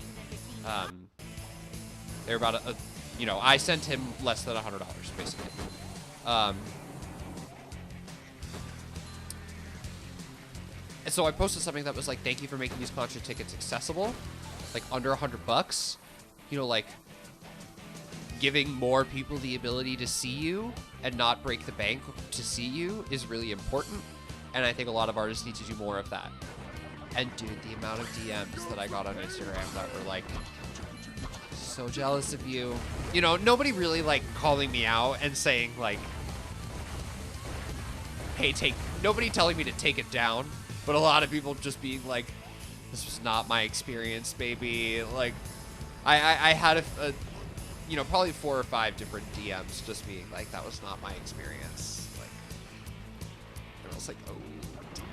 They're about you know, I sent him less than $100 basically. And so I posted something that was like, thank you for making these concert tickets accessible, like under $100. You know, like, giving more people the ability to see you and not break the bank to see you is really important. And I think a lot of artists need to do more of that. And dude, the amount of DMs that I got on Instagram that were like, so jealous of you. You know, nobody really like calling me out and saying like, hey, nobody telling me to take it down, but a lot of people just being like, this was not my experience, baby. Like, I had a you know, probably 4 or 5 different DMs just being like, that was not my experience. Like, and I was like, oh dear.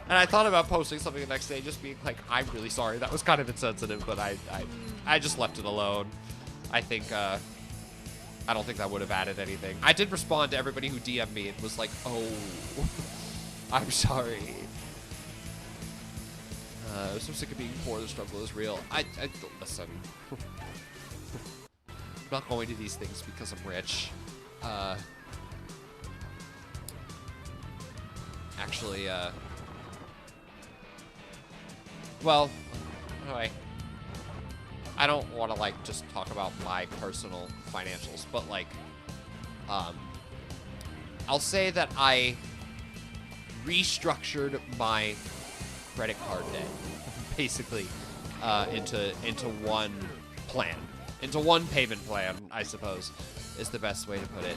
And I thought about posting something the next day, just being like, I'm really sorry. That was kind of insensitive, but I just left it alone. I think, I don't think that would have added anything. I did respond to everybody who DM'd me and was like, oh, I'm sorry. I'm so sick of being poor. The struggle is real. Listen. I'm not going to these things because I'm rich. Actually, well, anyway, I don't want to like just talk about my personal financials, but like, I'll say that I restructured my credit card debt basically into one plan, into one payment plan, I suppose, is the best way to put it.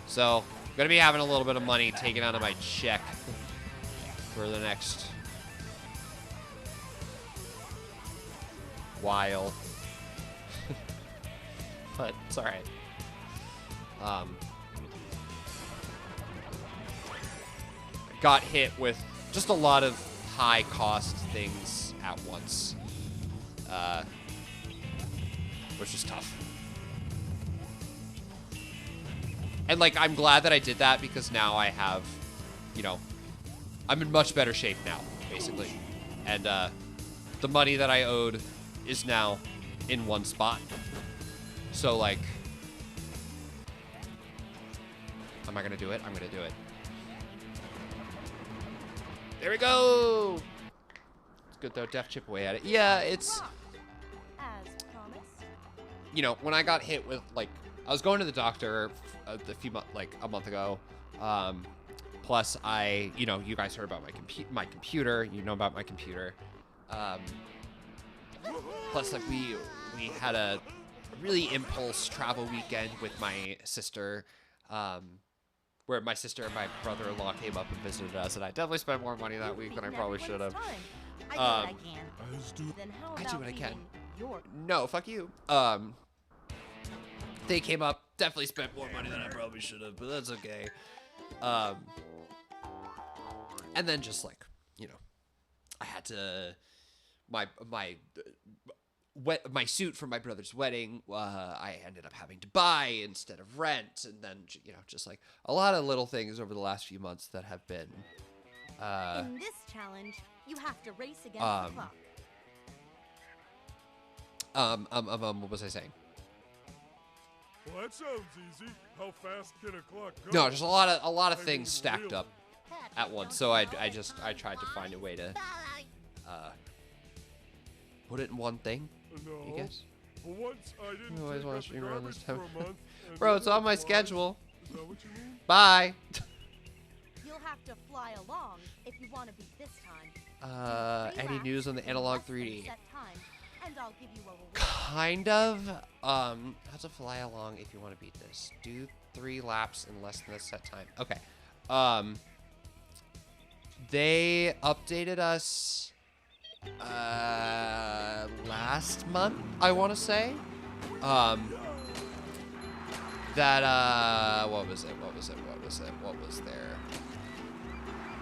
So I'm gonna be having a little bit of money taken out of my check for the next while. But it's all right. Got hit with just a lot of high cost things at once, which is tough. And like, I'm glad that I did that because now I have, you know, I'm in much better shape now, basically. And the money that I owed is now in one spot. So like, am I gonna do it? I'm gonna do it. There we go. It's good though, def chip away at it. Yeah, it's, you know, when I got hit with like, I was going to the doctor a month ago. Plus you know, you guys heard about my computer, you know about my computer. Plus like we had a really impulse travel weekend with my sister, where my sister and my brother-in-law came up and visited us, and I definitely spent more money that week than I probably should have. I do what I can. No, fuck you. They came up, definitely spent more money than I probably should have, but that's okay. And then just like, you know, I had to, my suit for my brother's wedding, I ended up having to buy instead of rent, and then, you know, just like a lot of little things over the last few months that have been, in this challenge, you have to race against the clock. what was I saying? Well, that sounds easy. How fast can a clock go? No, just a lot of things stacked up at once. So I tried to find a way to put it in one thing. No. You guess? But once I didn't You always take wanna out the stream around garbage this for time. a month. And Bro, it's then on my realized- schedule. Is that what you mean? Bye. You'll have to fly along if you want to beat this time. Any news on the analog 3D? Set time, and I'll give you a reward. Kind of. How to fly along if you want to beat this. Do 3 laps in less than a set time. Okay. They updated us last month, I want to say. That what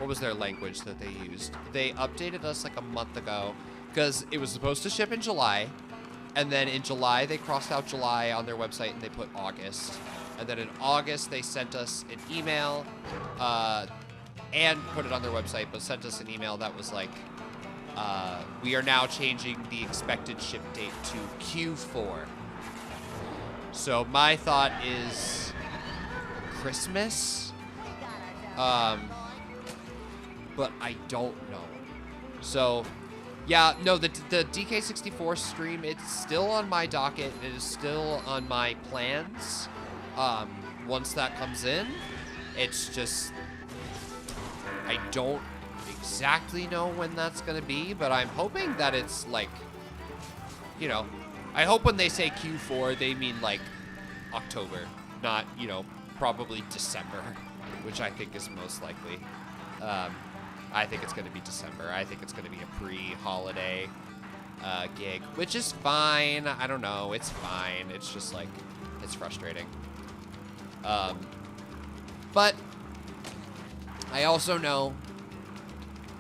was their language that they used? They updated us like a month ago because it was supposed to ship in July, and then in July they crossed out July on their website and they put August, and then in August they sent us an email and put it on their website, but sent us an email that was like, we are now changing the expected ship date to Q4. So my thought is Christmas, but I don't know. So yeah, no, the DK64 stream, it's still on my docket. It is still on my plans. Once that comes in, it's just, I don't exactly know when that's gonna be, but I'm hoping that it's like you know, I hope when they say Q4, they mean like October, not, you know, probably December, which I think is most likely. I think it's going to be December. I think it's going to be a pre-holiday gig, which is fine. I don't know. It's fine. It's just like, it's frustrating. But I also know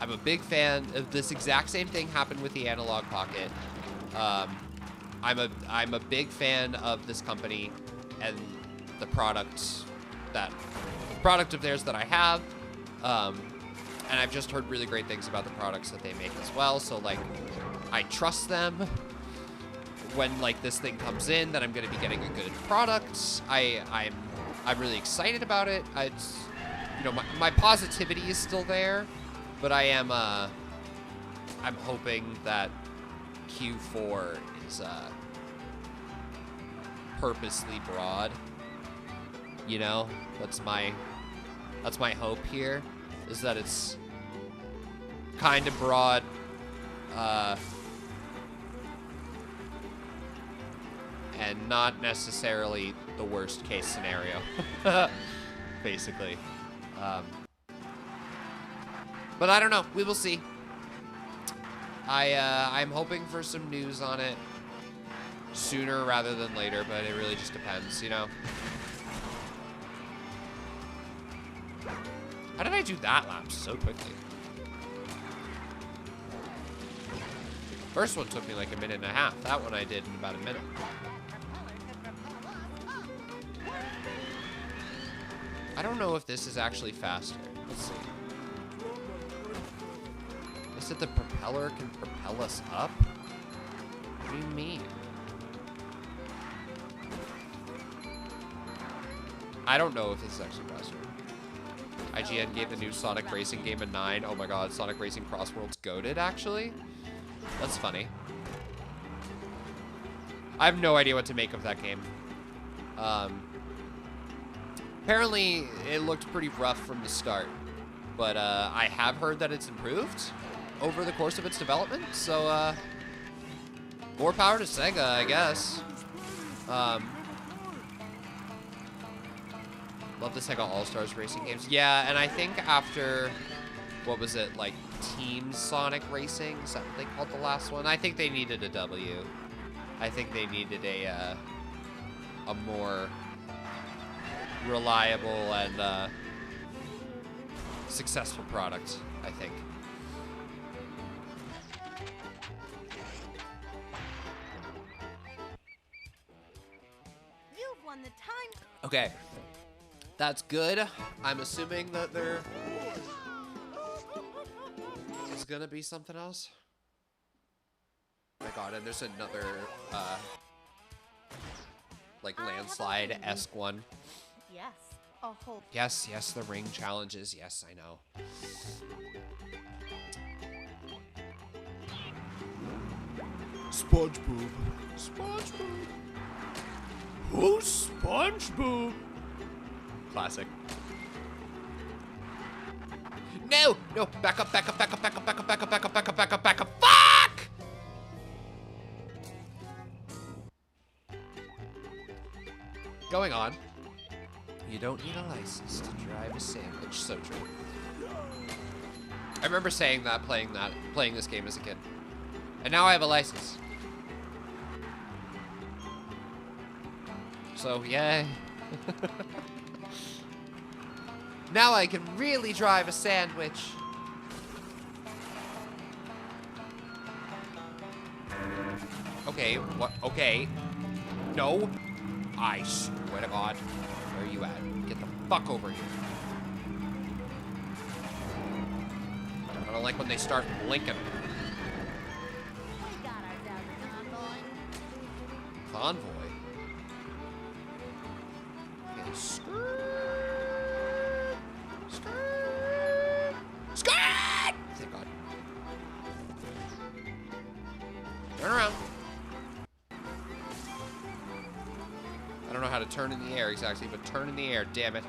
I'm a big fan of this exact same thing happened with the Analog Pocket. I'm a big fan of this company and the product of theirs that I have. And I've just heard really great things about the products that they make as well. So like, I trust them when like this thing comes in that I'm going to be getting a good product. I'm really excited about it. It's, you know, my positivity is still there, but I am I'm hoping that Q4 is purposely broad. You know, that's my hope here, is that it's kind of broad, and not necessarily the worst case scenario, basically. But I don't know. We will see. I'm hoping for some news on it sooner rather than later, but it really just depends, you know? How did I do that lap so quickly? First one took me like a minute and a half. That one I did in about a minute. I don't know if this is actually faster. Let's see. Is it the propeller can propel us up? What do you mean? I don't know if this is actually faster. IGN gave the new Sonic Racing game a 9. Oh my god, Sonic Racing Cross Worlds goated, actually? That's funny. I have no idea what to make of that game. Apparently, it looked pretty rough from the start. But I have heard that it's improved over the course of its development. So, more power to Sega, I guess. Love the Sega All-Stars racing games. Yeah, and I think after, what was it, like Team Sonic Racing? Is that what they called the last one? I think they needed a W. I think they needed a more reliable and successful product, I think. You've won the time. Okay. That's good. I'm assuming that there is gonna be something else. Oh my god, and there's another, like landslide-esque one. Yes, a whole. Yes, yes, the ring challenges. Yes, I know. SpongeBob. SpongeBob. Who's SpongeBob? Classic. No! No! Back up, back up, back up, back up, back up, back up, back up, back up, back up, back up. Fuck! Going on. You don't need a license to drive a sandwich. So true. I remember saying that, playing this game as a kid. And now I have a license. So, yay. Now I can really drive a sandwich. Okay, what? Okay. No. I swear to God. Where are you at? Get the fuck over here. I don't like when they start blinking. We got ourselves a convoy. Convoy? Okay, skirt. Skirt. Skirt! Thank God. Turn around. I don't know how to turn in the air exactly, but turn in the air, damn it.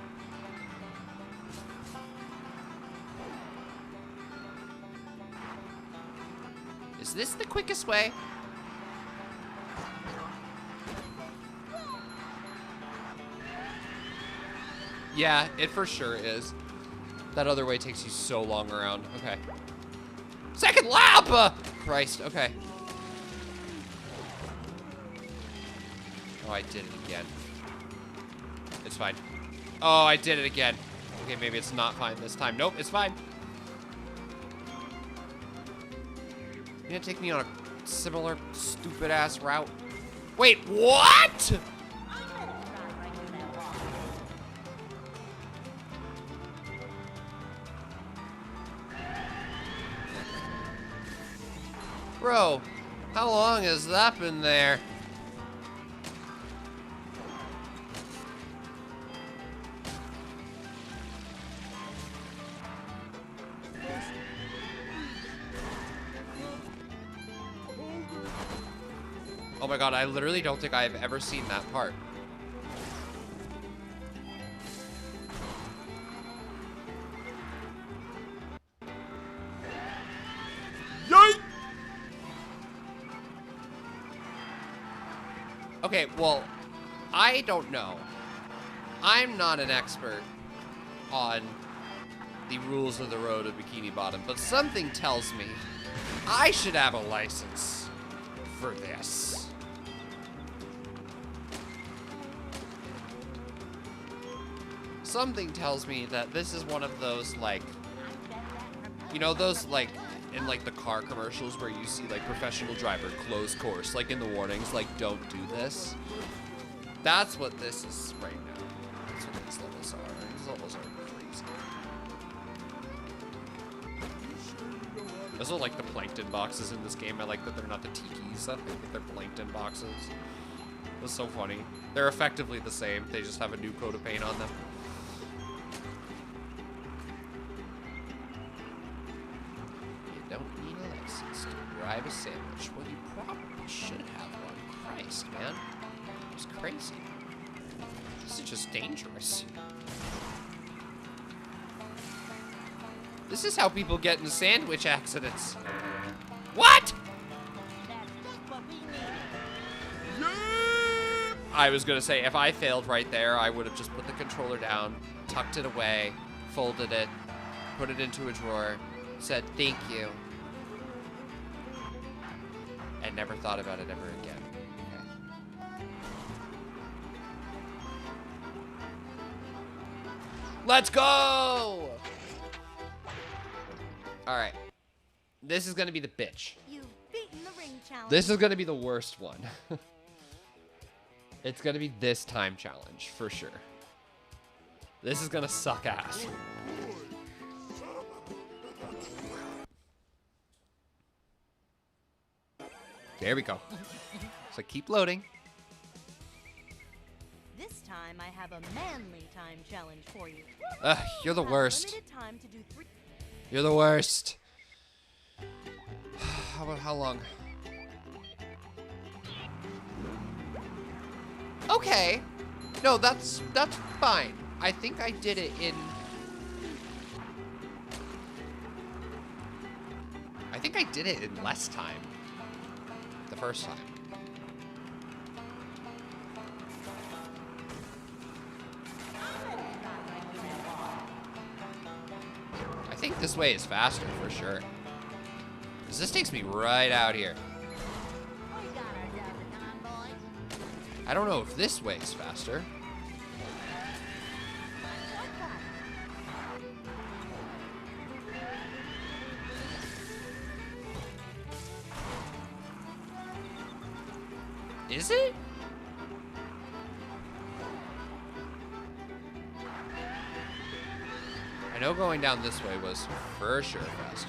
Is this the quickest way? Yeah, it for sure is. That other way takes you so long around. Okay. Second lap! Christ, okay. Oh, I did it again. It's fine. Oh, I did it again. Okay, maybe it's not fine this time. Nope, it's fine. You gonna take me on a similar stupid-ass route? Wait, what? Bro, how long has that been there? Oh my god, I literally don't think I've ever seen that part. Yikes! Okay, well, I don't know. I'm not an expert on the rules of the road of Bikini Bottom, but something tells me I should have a license for this. Something tells me that this is one of those, like, you know, those, like, in, like, the car commercials where you see, like, professional driver, closed course, like, in the warnings, like, don't do this. That's what this is right now. That's what these levels are. These levels are crazy. Those are, like, the plankton boxes in this game. I like that they're not the tikis. I think that they're plankton boxes. That's so funny. They're effectively the same. They just have a new coat of paint on them. Don't need a license to drive a sandwich. Well, you probably should have one. Christ, man. It's crazy. This is just dangerous. This is how people get in sandwich accidents. What? I was gonna say, if I failed right there, I would have just put the controller down, tucked it away, folded it, put it into a drawer, said thank you, and never thought about it ever again. Okay. Let's go! Alright. This is gonna be the bitch. You've beaten the ring challenge. This is gonna be the worst one. It's gonna be this time challenge, for sure. This is gonna suck ass. There we go. So keep loading. This time I have a manly time challenge for you. You're the Have worst. limited time to do 3. You're the worst. How about how long? Okay. No, that's fine. I think I did it in... I think I did it in less time. The first time. I think this way is faster for sure. Because this takes me right out here. I don't know if this way is faster. Is it? I know going down this way was for sure faster.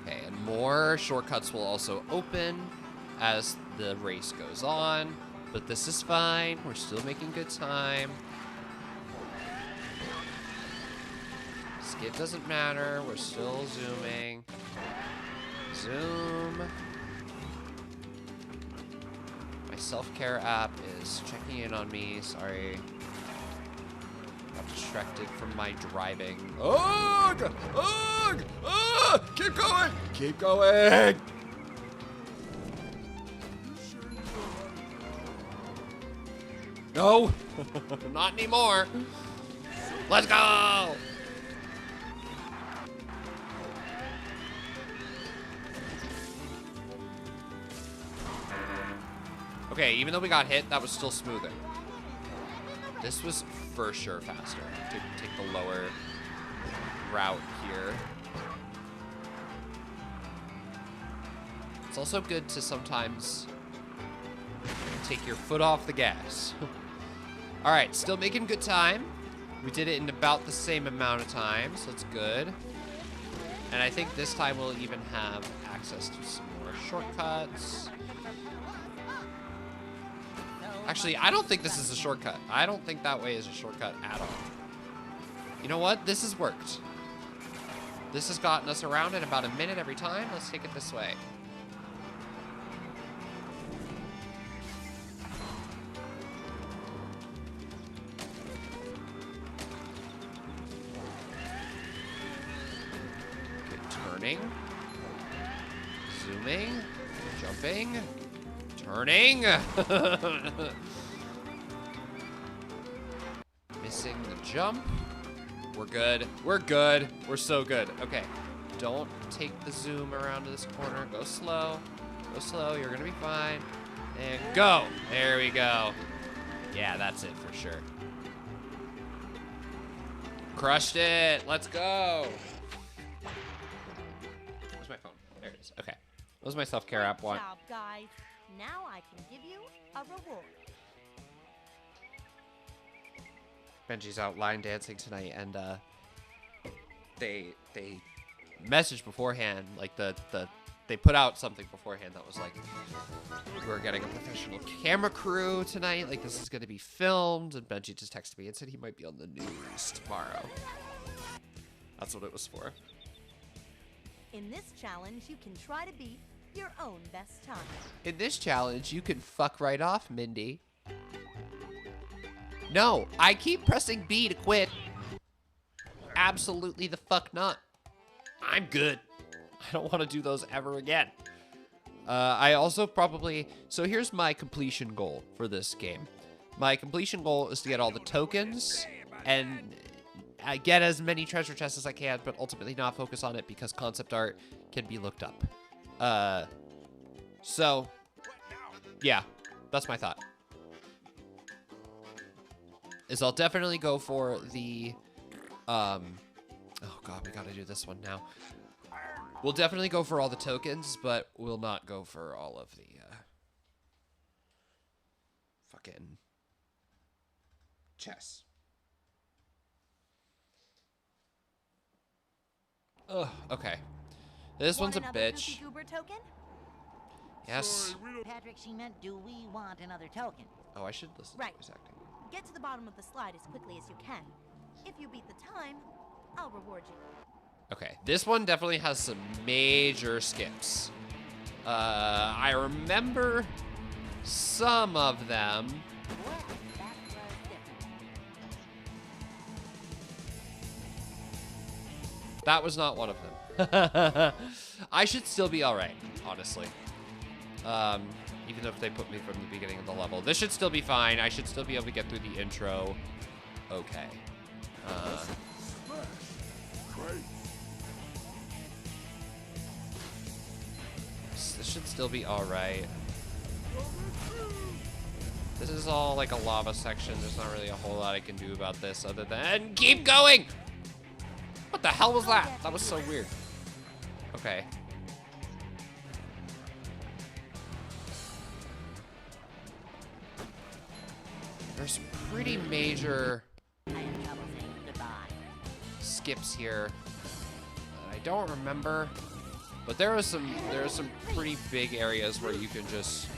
Okay, and more shortcuts will also open as the race goes on, but this is fine. We're still making good time. Skip doesn't matter. We're still zooming. Zoom. My self-care app is checking in on me. Sorry. Got distracted from my driving. Ugh! Ugh! Ugh! Keep going! Keep going! No, not anymore. Let's go. Okay, even though we got hit, that was still smoother. This was for sure faster to take the lower route here. It's also good to sometimes take your foot off the gas. All right, still making good time. We did it in about the same amount of time, so that's good. And I think this time we'll even have access to some more shortcuts. Actually, I don't think this is a shortcut. I don't think that way is a shortcut at all. You know what? This has worked. This has gotten us around in about a minute every time. Let's take it this way. Okay, turning. Zooming. Jumping. Turning. Missing the jump. We're good. We're good. We're so good. Okay. Don't take the zoom around to this corner. Go slow. Go slow. You're going to be fine. And go. There we go. Yeah, that's it for sure. Crushed it. Let's go. Where's my phone? There it is. Okay. What was my self-care app one? Good job, guys. Now I can give you a reward. Benji's out line dancing tonight, and they messaged beforehand, like they put out something beforehand that was like, we're getting a professional camera crew tonight, like this is going to be filmed, and Benji just texted me and said he might be on the news tomorrow. That's what it was for. In this challenge, you can try to beat your own best time. In this challenge, you can fuck right off, Mindy. No, I keep pressing B to quit. Absolutely the fuck not. I'm good. I don't want to do those ever again. I also probably... So here's my completion goal for this game. My completion goal is to get all the tokens and get as many treasure chests as I can, but ultimately not focus on it because concept art can be looked up. So, yeah, that's my thought. Is I'll definitely go for the, oh god, we gotta do this one now. We'll definitely go for all the tokens, but we'll not go for all of the, fucking chests. Ugh, okay. This one's a bitch. Goofy Goober token? Yes. Sorry, we don't... Patrick, she meant, do we want another token? Oh, I should listen Right. to voice acting. Get to the bottom of the slide as quickly as you can. If you beat the time, I'll reward you. Okay, this one definitely has some major skips. I remember some of them. Well, that was different. That was not one of them. I should still be all right, honestly. Even if they put me from the beginning of the level. This should still be fine. I should still be able to get through the intro. Okay. This should still be all right. This is all like a lava section. There's not really a whole lot I can do about this other than keep going. What the hell was that? That was so weird. Okay. There's pretty major I have trouble saying goodbye. skips here that I don't remember, but there are some pretty big areas where you can just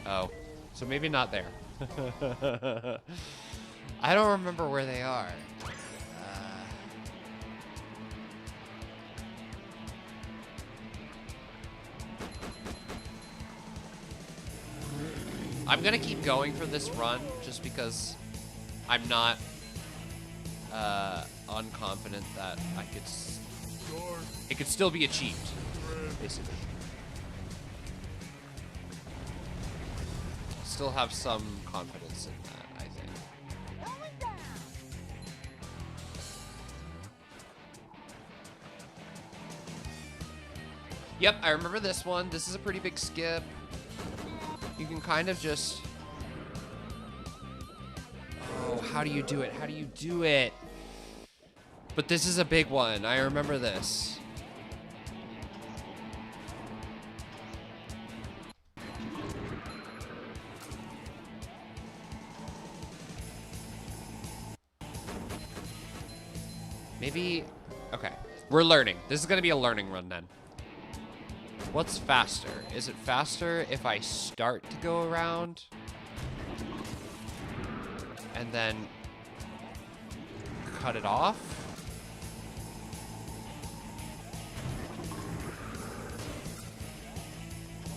so maybe not there. I don't remember where they are. I'm gonna keep going for this run just because I'm not unconfident that it could still be achieved, basically. still have some confidence in that, I think. Going down. Yep, I remember this one. This is a pretty big skip. You can kind of just... Oh, how do you do it? How do you do it? But this is a big one. I remember this. Maybe... Okay. We're learning. This is going to be a learning run then. What's faster? Is it faster if I start to go around? And then cut it off?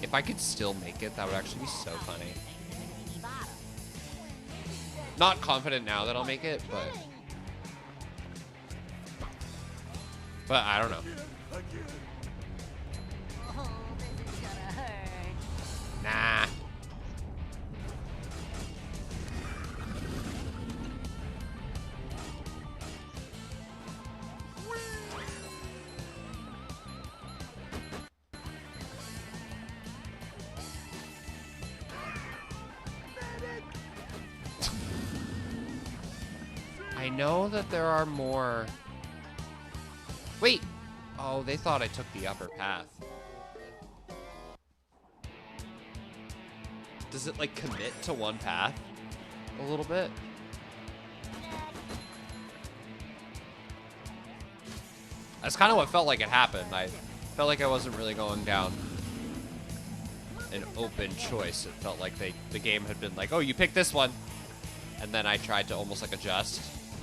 If I could still make it, that would actually be so funny. Not confident now that I'll make it, but I don't know. Oh, this is gonna hurt. Nah. I know that there are more. Wait. Oh, they thought I took the upper path. Does it like commit to one path a little bit? That's kind of what felt like it happened. I felt like I wasn't really going down an open choice. It felt like the game had been like, oh, you pick this one. And then I tried to almost like adjust.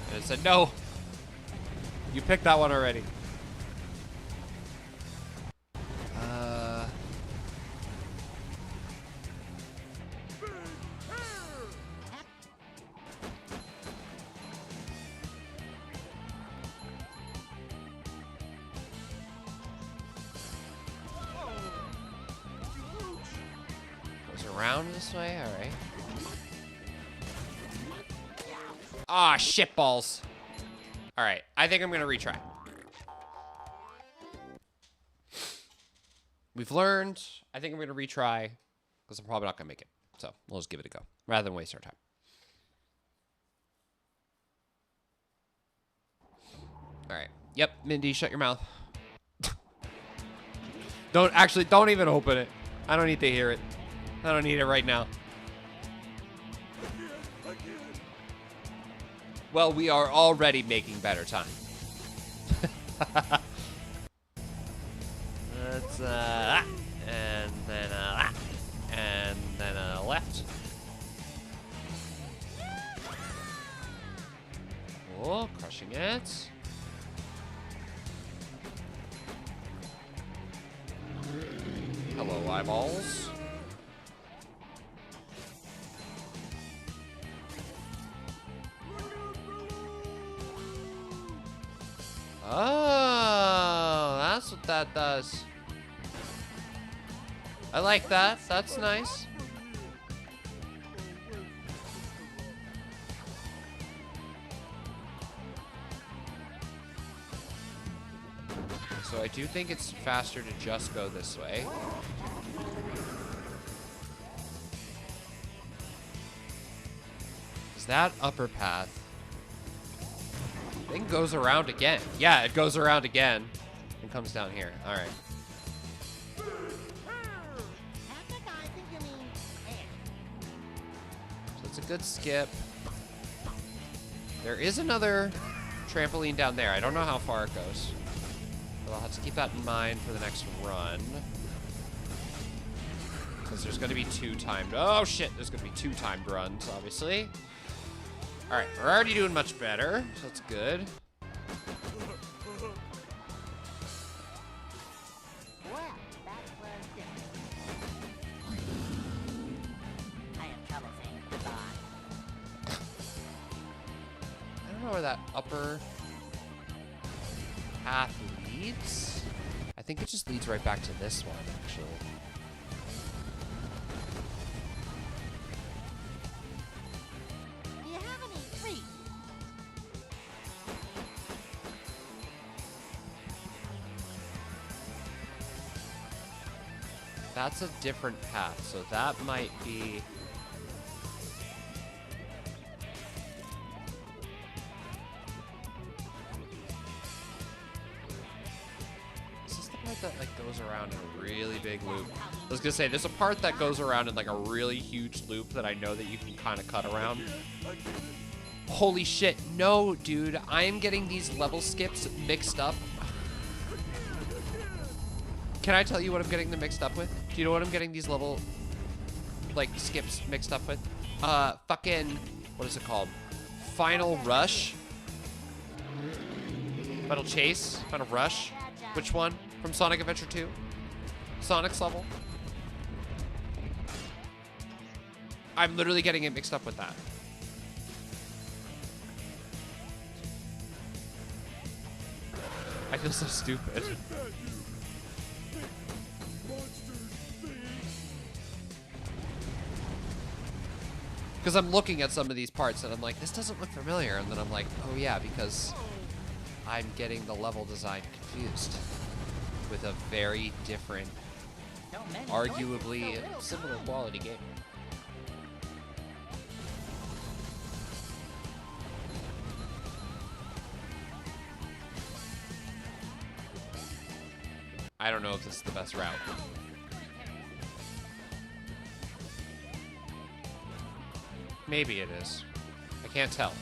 And it said, no, you picked that one already. Goes around this way, all right. Ah, shit balls. All right, I think I'm gonna retry. We've learned. I think I'm gonna retry because I'm probably not gonna make it. So we'll just give it a go rather than waste our time. All right. Yep, Mindy, shut your mouth. Don't even open it. I don't need to hear it. I don't need it right now. Well, we are already making better time. Let's, and then, left. Oh, crushing it. Hello, eyeballs. Oh, that's what that does. I like that. That's nice. So I do think it's faster to just go this way. Is that upper path? Thing goes around again. Yeah, it goes around again and comes down here. All right. So it's a good skip. There is another trampoline down there. I don't know how far it goes. But I'll have to keep that in mind for the next run. Because there's going to be two timed... Oh, shit. There's going to be two timed runs, obviously. All right, we're already doing much better, so that's good. Well, that was different. I have trouble saying goodbye. I don't know where that upper path leads. I think it just leads right back to this one, actually. That's a different path, so that might be... Is this the part that, like, goes around in a really big loop? I was gonna say, there's a part that goes around in, like, a really huge loop that I know that you can kind of cut around. Holy shit, no, dude. I am getting these level skips mixed up. Can I tell you what I'm getting them mixed up with? Do you know what I'm getting these level, like, skips mixed up with? Fucking, what is it called? Final Rush? Final Chase? Final Rush? Which one? From Sonic Adventure 2? Sonic's level? I'm literally getting it mixed up with that. I feel so stupid. Because I'm looking at some of these parts and I'm like, this doesn't look familiar. And then I'm like, oh yeah, because I'm getting the level design confused with a very different, arguably similar quality game. I don't know if this is the best route. Maybe it is. I can't tell.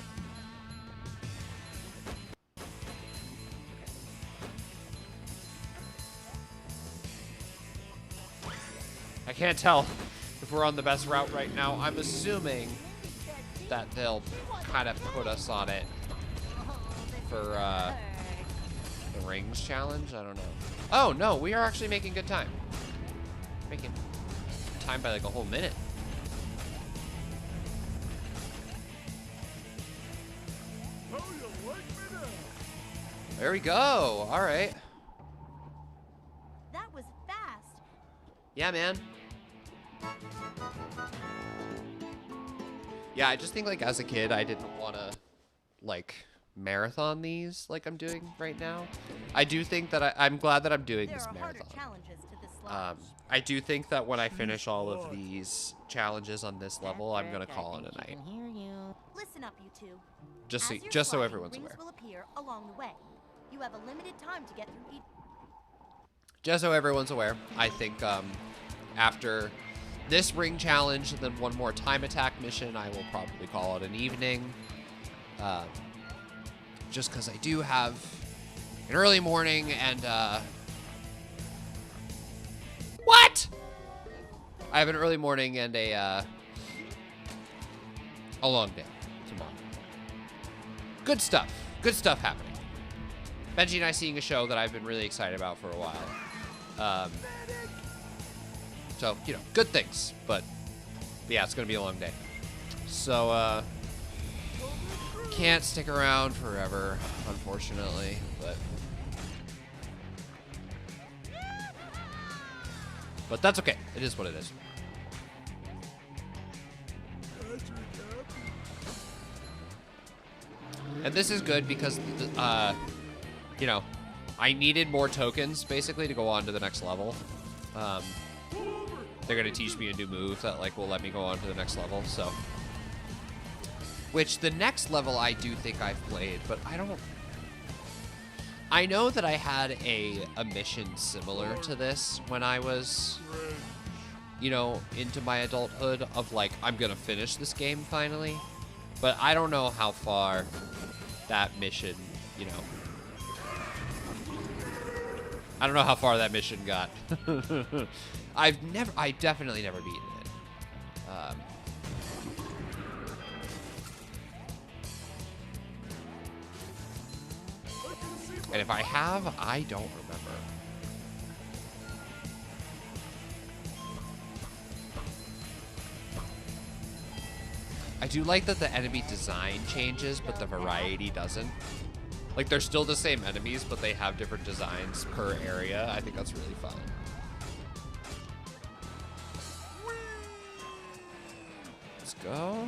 I can't tell if we're on the best route right now. I'm assuming that they'll kind of put us on it for the rings challenge. I don't know. Oh, no, we are actually making good time. Making time by like a whole minute. There we go. All right. That was fast. Yeah, man. Yeah, I just think, like, as a kid, I didn't want to, like, marathon these like I'm doing right now. I do think that I'm glad that I'm doing this marathon. I do think that when I finish all of these challenges on this level, I'm going to call it a night. Listen up, you two. Just so everyone's aware. Rings will appear along the way. You have a limited time to get through each. Just so everyone's aware, I think after this ring challenge and then one more time attack mission, I will probably call it an evening. Just because I do have an early morning and what? I have an early morning and a long day tomorrow. Good stuff. Good stuff happening. Benji and I seeing a show that I've been really excited about for a while. So, you know, good things. But, yeah, it's going to be a long day. So, can't stick around forever, unfortunately. But that's okay. It is what it is. And this is good because, you know, I needed more tokens, basically, to go on to the next level. They're going to teach me a new move that, like, will let me go on to the next level, so. Which, the next level I do think I've played, but I don't. I know that I had a mission similar to this when I was, you know, into my adulthood of, like, I'm going to finish this game finally. But I don't know how far that mission, you know. I don't know how far that mission got. I definitely never beaten it. And if I have, I don't remember. I do like that the enemy design changes, but the variety doesn't. Like, they're still the same enemies, but they have different designs per area. I think that's really fun. Let's go.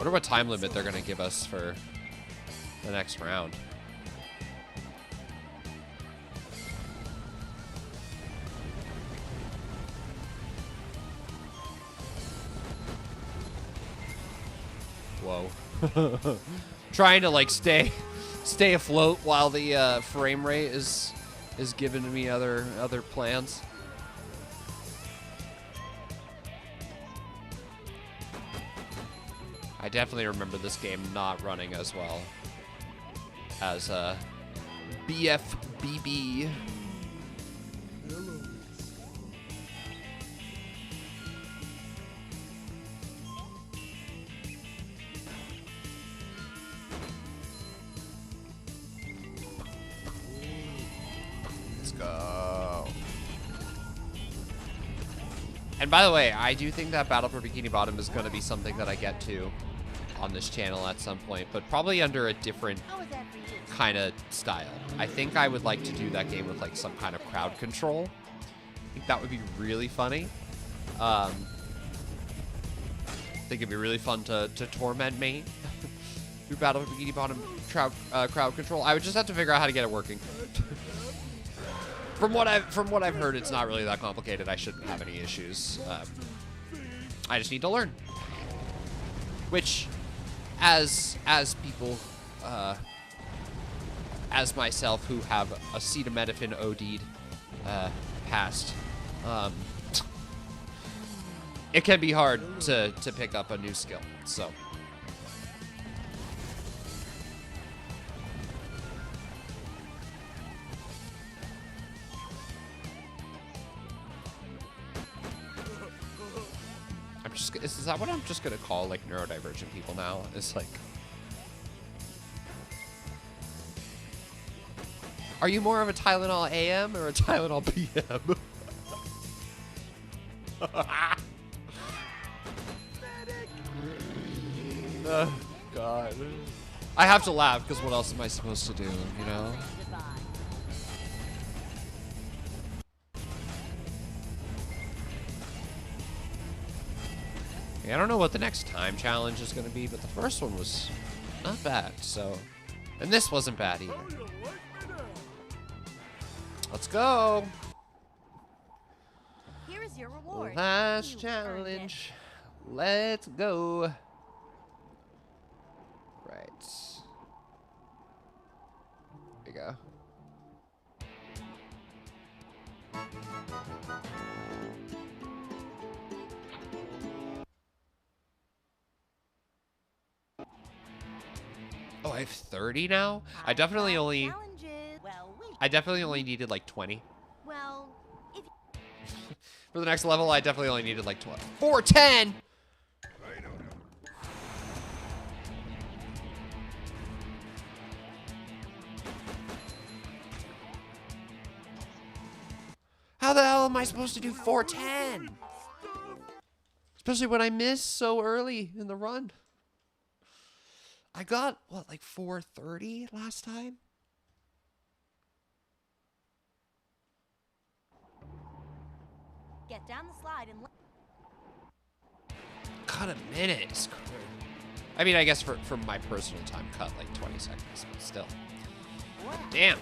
Wonder what time limit they're gonna give us for the next round. Whoa. Trying to like stay afloat while the frame rate is giving me other plans. I definitely remember this game not running as well as BFBB. Let's go. And by the way, I do think that Battle for Bikini Bottom is going to be something that I get to on this channel at some point, but probably under a different kind of style. I think I would like to do that game with like some kind of crowd control. I think that would be really funny. I think it'd be really fun to torment me through Battle for Bikini Bottom crowd control. I would just have to figure out how to get it working. From what I've heard, it's not really that complicated. I shouldn't have any issues. I just need to learn. Which, as people, as myself who have acetaminophen OD'd past, it can be hard to pick up a new skill. So. Is that what I'm just gonna call like neurodivergent people now? It's like, are you more of a Tylenol AM or a Tylenol PM? Oh, God. I have to laugh because what else am I supposed to do, you know? I don't know what the next time challenge is going to be, but the first one was not bad, so... And this wasn't bad either. Let's go! Here is your reward. Last You earned challenge. Let's go. Right. There you go. Oh, I have 30 now? I definitely only needed like 20. Well, if For the next level, I definitely only needed like 12. 410! How the hell am I supposed to do 410? Especially when I missed so early in the run. I got, what, like 430 last time? get down the slide and Cut a minute. I mean, I guess for my personal time, cut like 20 seconds, but still. Damn.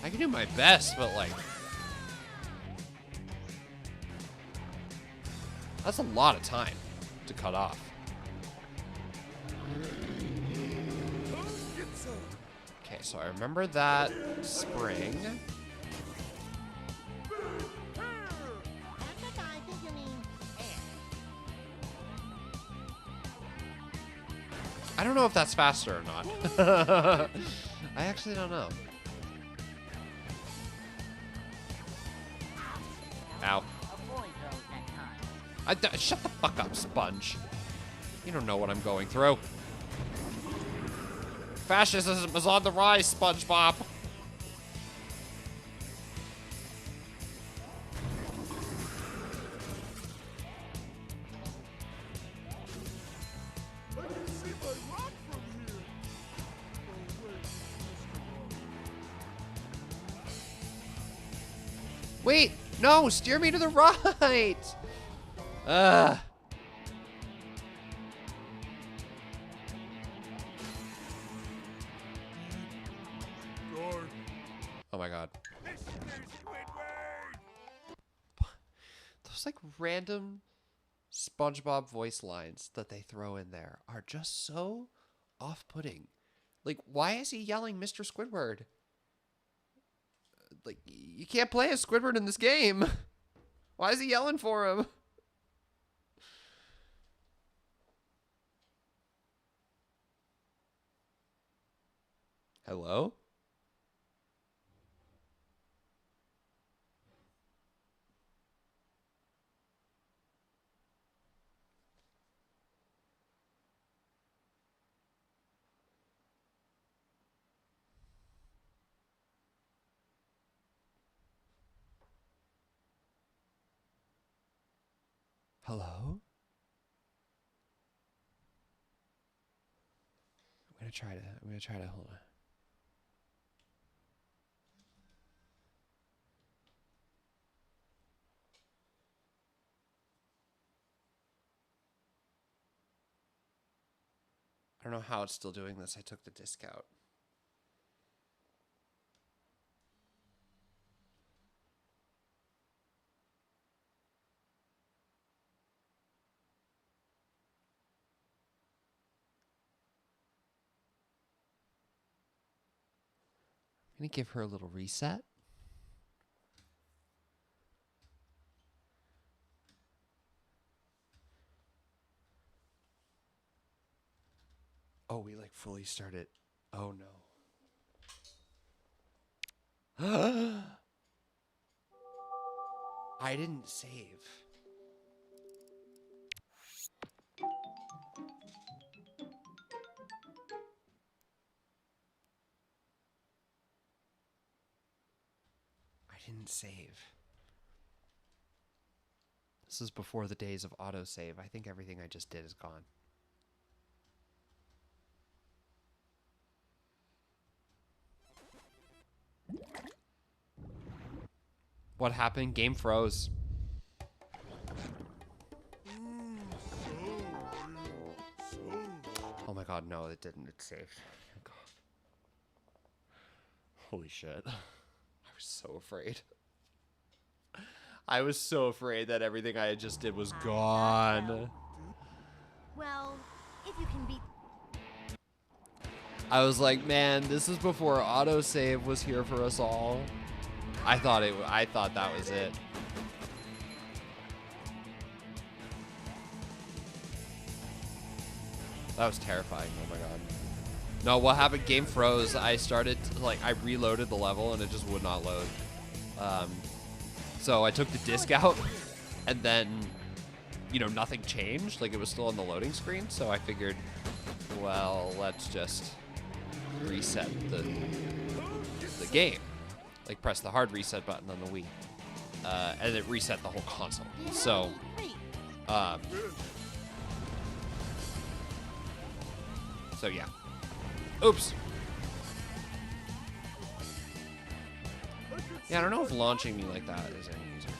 I can do my best, but like... That's a lot of time to cut off. Okay, so I remember that spring. I don't know if that's faster or not. I actually don't know. Ow. Shut the fuck up, Sponge. You don't know what I'm going through. Fascism is on the rise, SpongeBob. Wait, no, steer me to the right. Ugh. Guard. Oh my god. Listen there, Squidward! Those like random SpongeBob voice lines that they throw in there are just so off-putting. Like, why is he yelling Mr. Squidward? Like, you can't play as Squidward in this game. Why is he yelling for him? Hello? Hello? I'm gonna try to hold on. I don't know how it's still doing this. I took the disc out. I'm gonna give her a little reset. Oh, we like fully started. Oh no. I didn't save. I didn't save. This is before the days of autosave. I think everything I just did is gone. What happened? Game froze. Oh my god, no, it didn't. It saved. Thank God. Holy shit. I was so afraid. I was so afraid that everything I just did was gone. Well, if you can beat... I was like, man, this is before autosave was here for us all. I thought that was it. That was terrifying. Oh my god. No, what happened? Game froze. I reloaded the level and it just would not load. So I took the disc out and then, nothing changed. Like, it was still on the loading screen. So I figured, well, let's just reset the game. Like, press the hard reset button on the Wii. And it reset the whole console. So, yeah. Oops. Yeah, I don't know if launching me like that is any easier.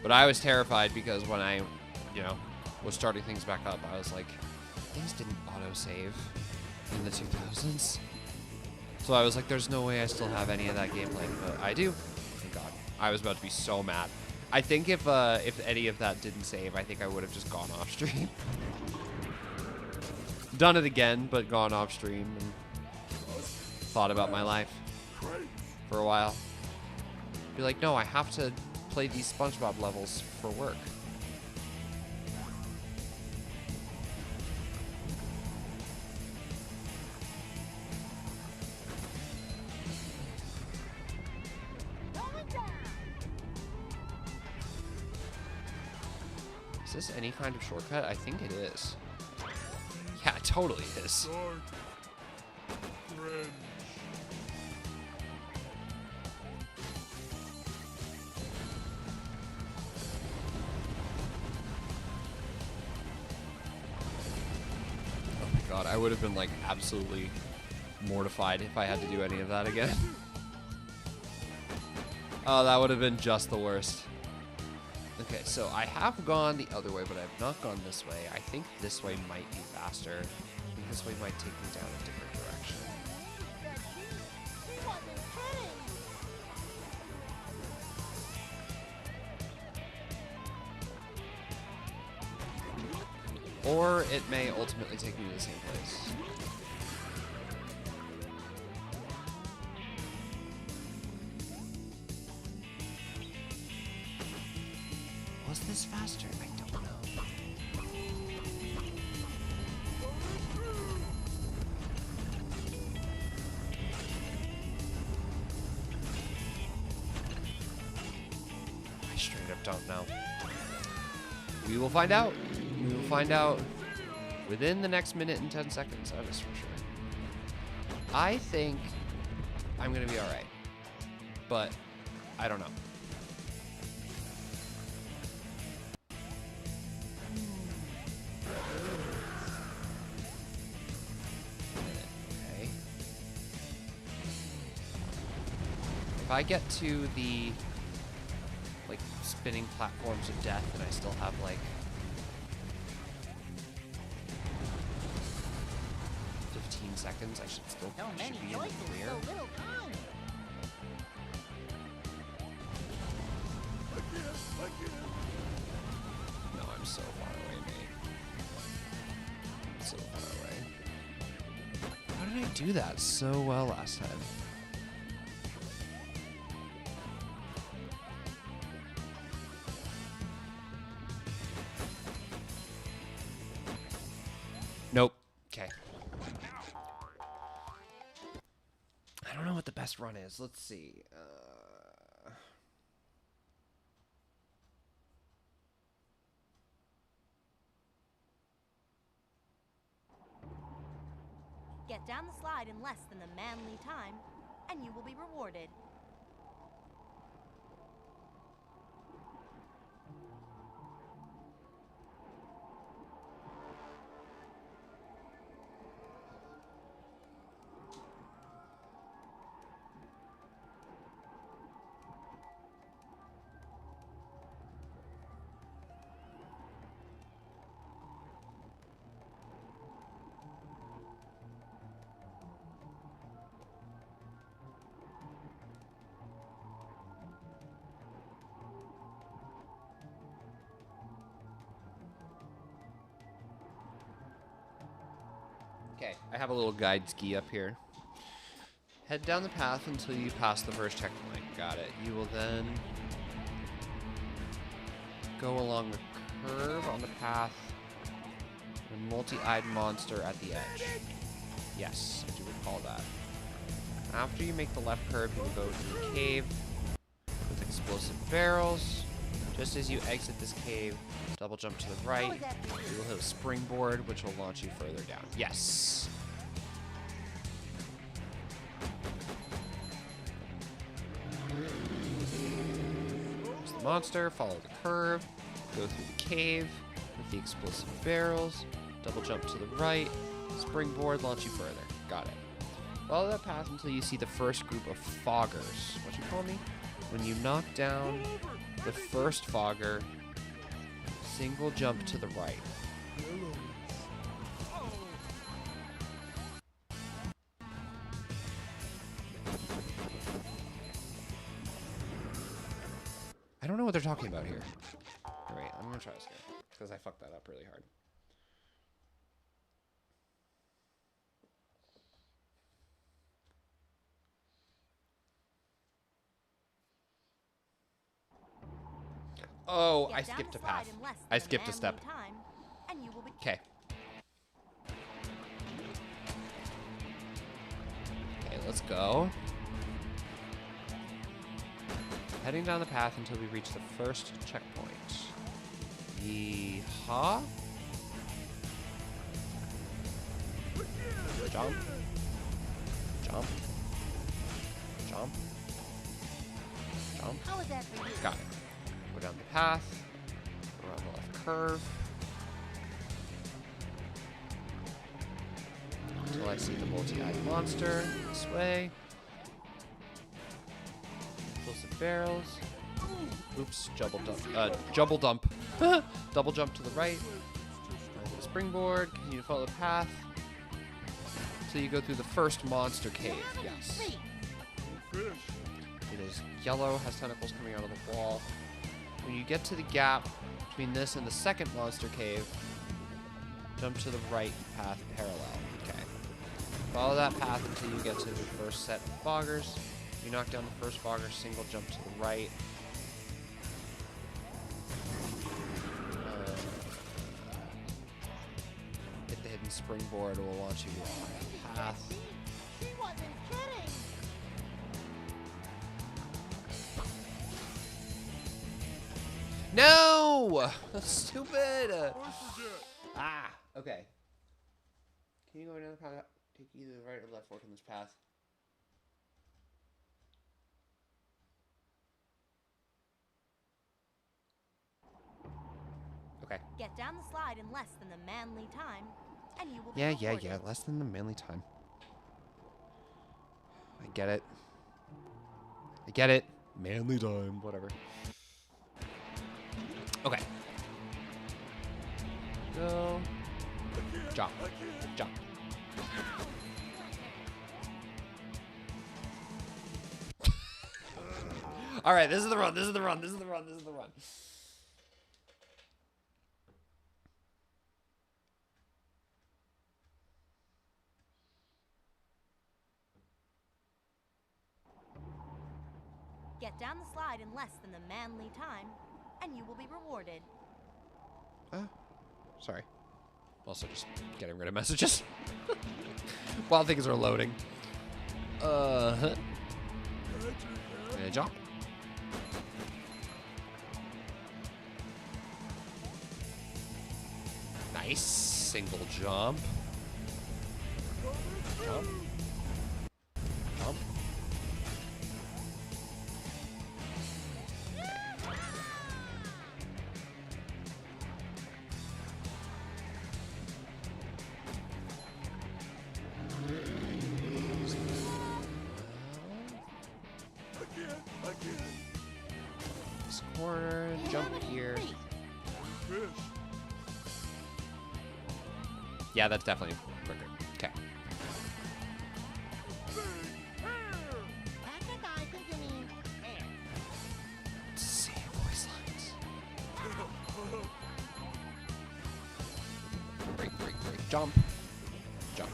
But I was terrified because when I, was starting things back up, I was like, things didn't autosave in the 2000s. So I was like, there's no way I still have any of that gameplay, but I do. Thank God. I was about to be so mad. I think if any of that didn't save, I think I would have just gone off stream. Done it again, but gone off stream and thought about my life for a while. Be like, no, I have to play these SpongeBob levels for work. Is this any kind of shortcut? I think it is. Yeah, it totally is. Oh my god, I would have been like absolutely mortified if I had to do any of that again. Oh, that would have been just the worst. Okay, so I have gone the other way, but I've not gone this way. I think this way might be faster. I think this way might take me down a different direction. Or it may ultimately take me to the same place. Was this faster? I don't know. I straight up don't know. We will find out. We will find out within the next minute and 10 seconds, that is for sure. I think I'm gonna be alright, but I don't know. Okay. If I get to the like spinning platforms of death and I still have like 15 seconds, I should still So many be in the choices, clear. so little time. No, I'm so far away, mate. So far away. How did I do that so well last time? Nope. Okay. I don't know what the best run is. Let's see. Get down the slide in less than the manly time, and you will be rewarded. Okay, I have a little guide ski up here. Head down the path until you pass the first checkpoint. Got it. You will then go along the curve on the path. A multi-eyed monster at the edge. Yes, I do recall that. After you make the left curve, you will go to the cave with explosive barrels. Just as you exit this cave, double jump to the right. You will hit a springboard, which will launch you further down. Yes. There's the monster. Follow the curve. Go through the cave with the explosive barrels. Double jump to the right. Springboard, launch you further. Got it. Follow that path until you see the first group of foggers. What you call me? When you knock down the first fogger, single jump to the right. I don't know what they're talking about here. Alright, I'm gonna try this again, because I fucked that up really hard. Oh, I skipped a path. I skipped a step. Okay. Okay, let's go. Heading down the path until we reach the first checkpoint. Yeehaw. Jump. Jump. Jump. Jump. How is that for you? Got it. Go down the path. Around the left curve. Until I see the multi-eyed monster. This way. Explosive barrels. Oops, double dump. Double jump to the right. Springboard, continue to follow the path. So you go through the first monster cave, yes. It is yellow, has tentacles coming out of the wall. When you get to the gap between this and the second monster cave, jump to the right path parallel. Okay. Follow that path until you get to the first set of boggers. You knock down the first bogger, single jump to the right. Hit the hidden springboard, it will launch you on a path. She wasn't kidding. No! Stupid! Ah, okay. Can you go another path? Take either the right or left fork in this path. Okay. Get down the slide in less than the manly time, and you will be Yeah, rewarded. less than the manly time. I get it. I get it. Manly time, whatever. Okay. Go. Jump. Jump. All right, this is the run. This is the run. This is the run. This is the run. Get down the slide in less than the manly time, and you will be rewarded. Sorry. Also just getting rid of messages while things are loading. And jump. Nice. Single jump. Jump. Jump. This corner, jump here. Yeah, that's definitely quicker. Okay. Patrick, I think you mean hair. Same voice lines. Break, break, break. Jump. Jump.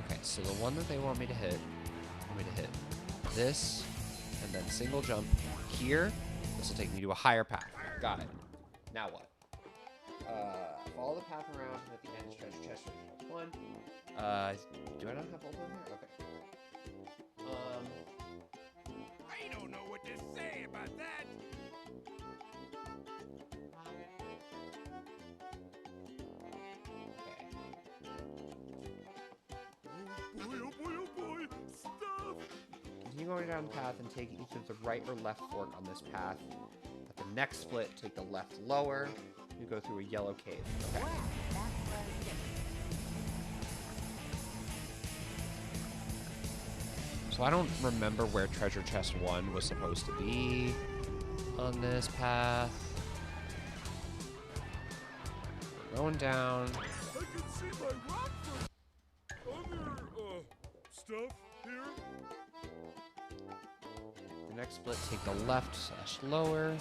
Okay, so the one that they want me to hit, this, and then single jump here. This will take me to a higher path. Got it. Now what? Follow the path around and at the end treasure chest for one. Do I not have both of them here? Okay. I don't know what to say about that. Okay. Oh boy, stuff! Continue going down the path and take each of the right or left fork on this path. At the next split, take the left lower. You go through a yellow cave. Okay. Well, that was different. So I don't remember where treasure chest 1 was supposed to be on this path. We're going down. I can see my rock from other, stuff here. The next split, take the left slash lower.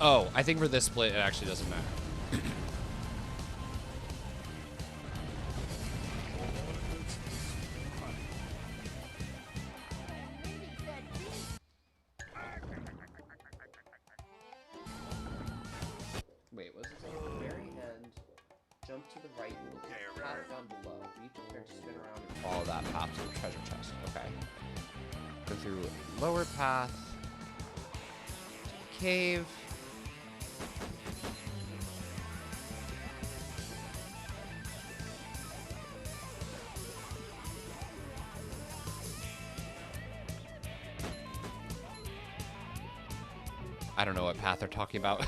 Oh, I think for this split, it actually doesn't matter. Wait, what's it say? At the very end, jump to the right, look at the path down below. Be prepared to spin around and follow that path to the treasure chest. Okay. Go through lower path, cave. I don't know what path they're talking about.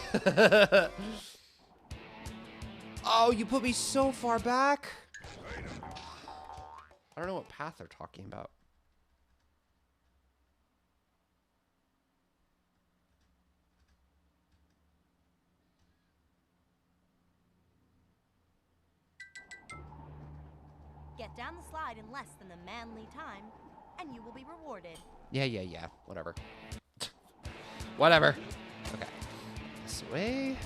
Oh, you put me so far back. I don't know what path they're talking about. Get down the slide in less than the manly time, and you will be rewarded. Yeah. Whatever. Whatever. Okay. This way.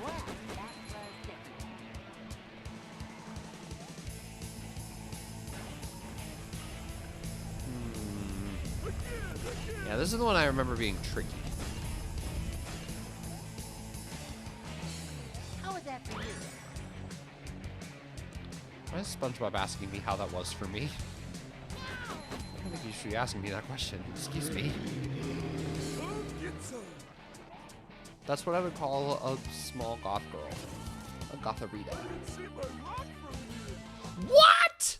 Well, that was different. Yeah, this is the one I remember being tricky. How was that for you? Why is SpongeBob asking me how that was for me? I don't think you should be asking me that question. Excuse me. That's what I would call a small goth girl. A gotharita. What?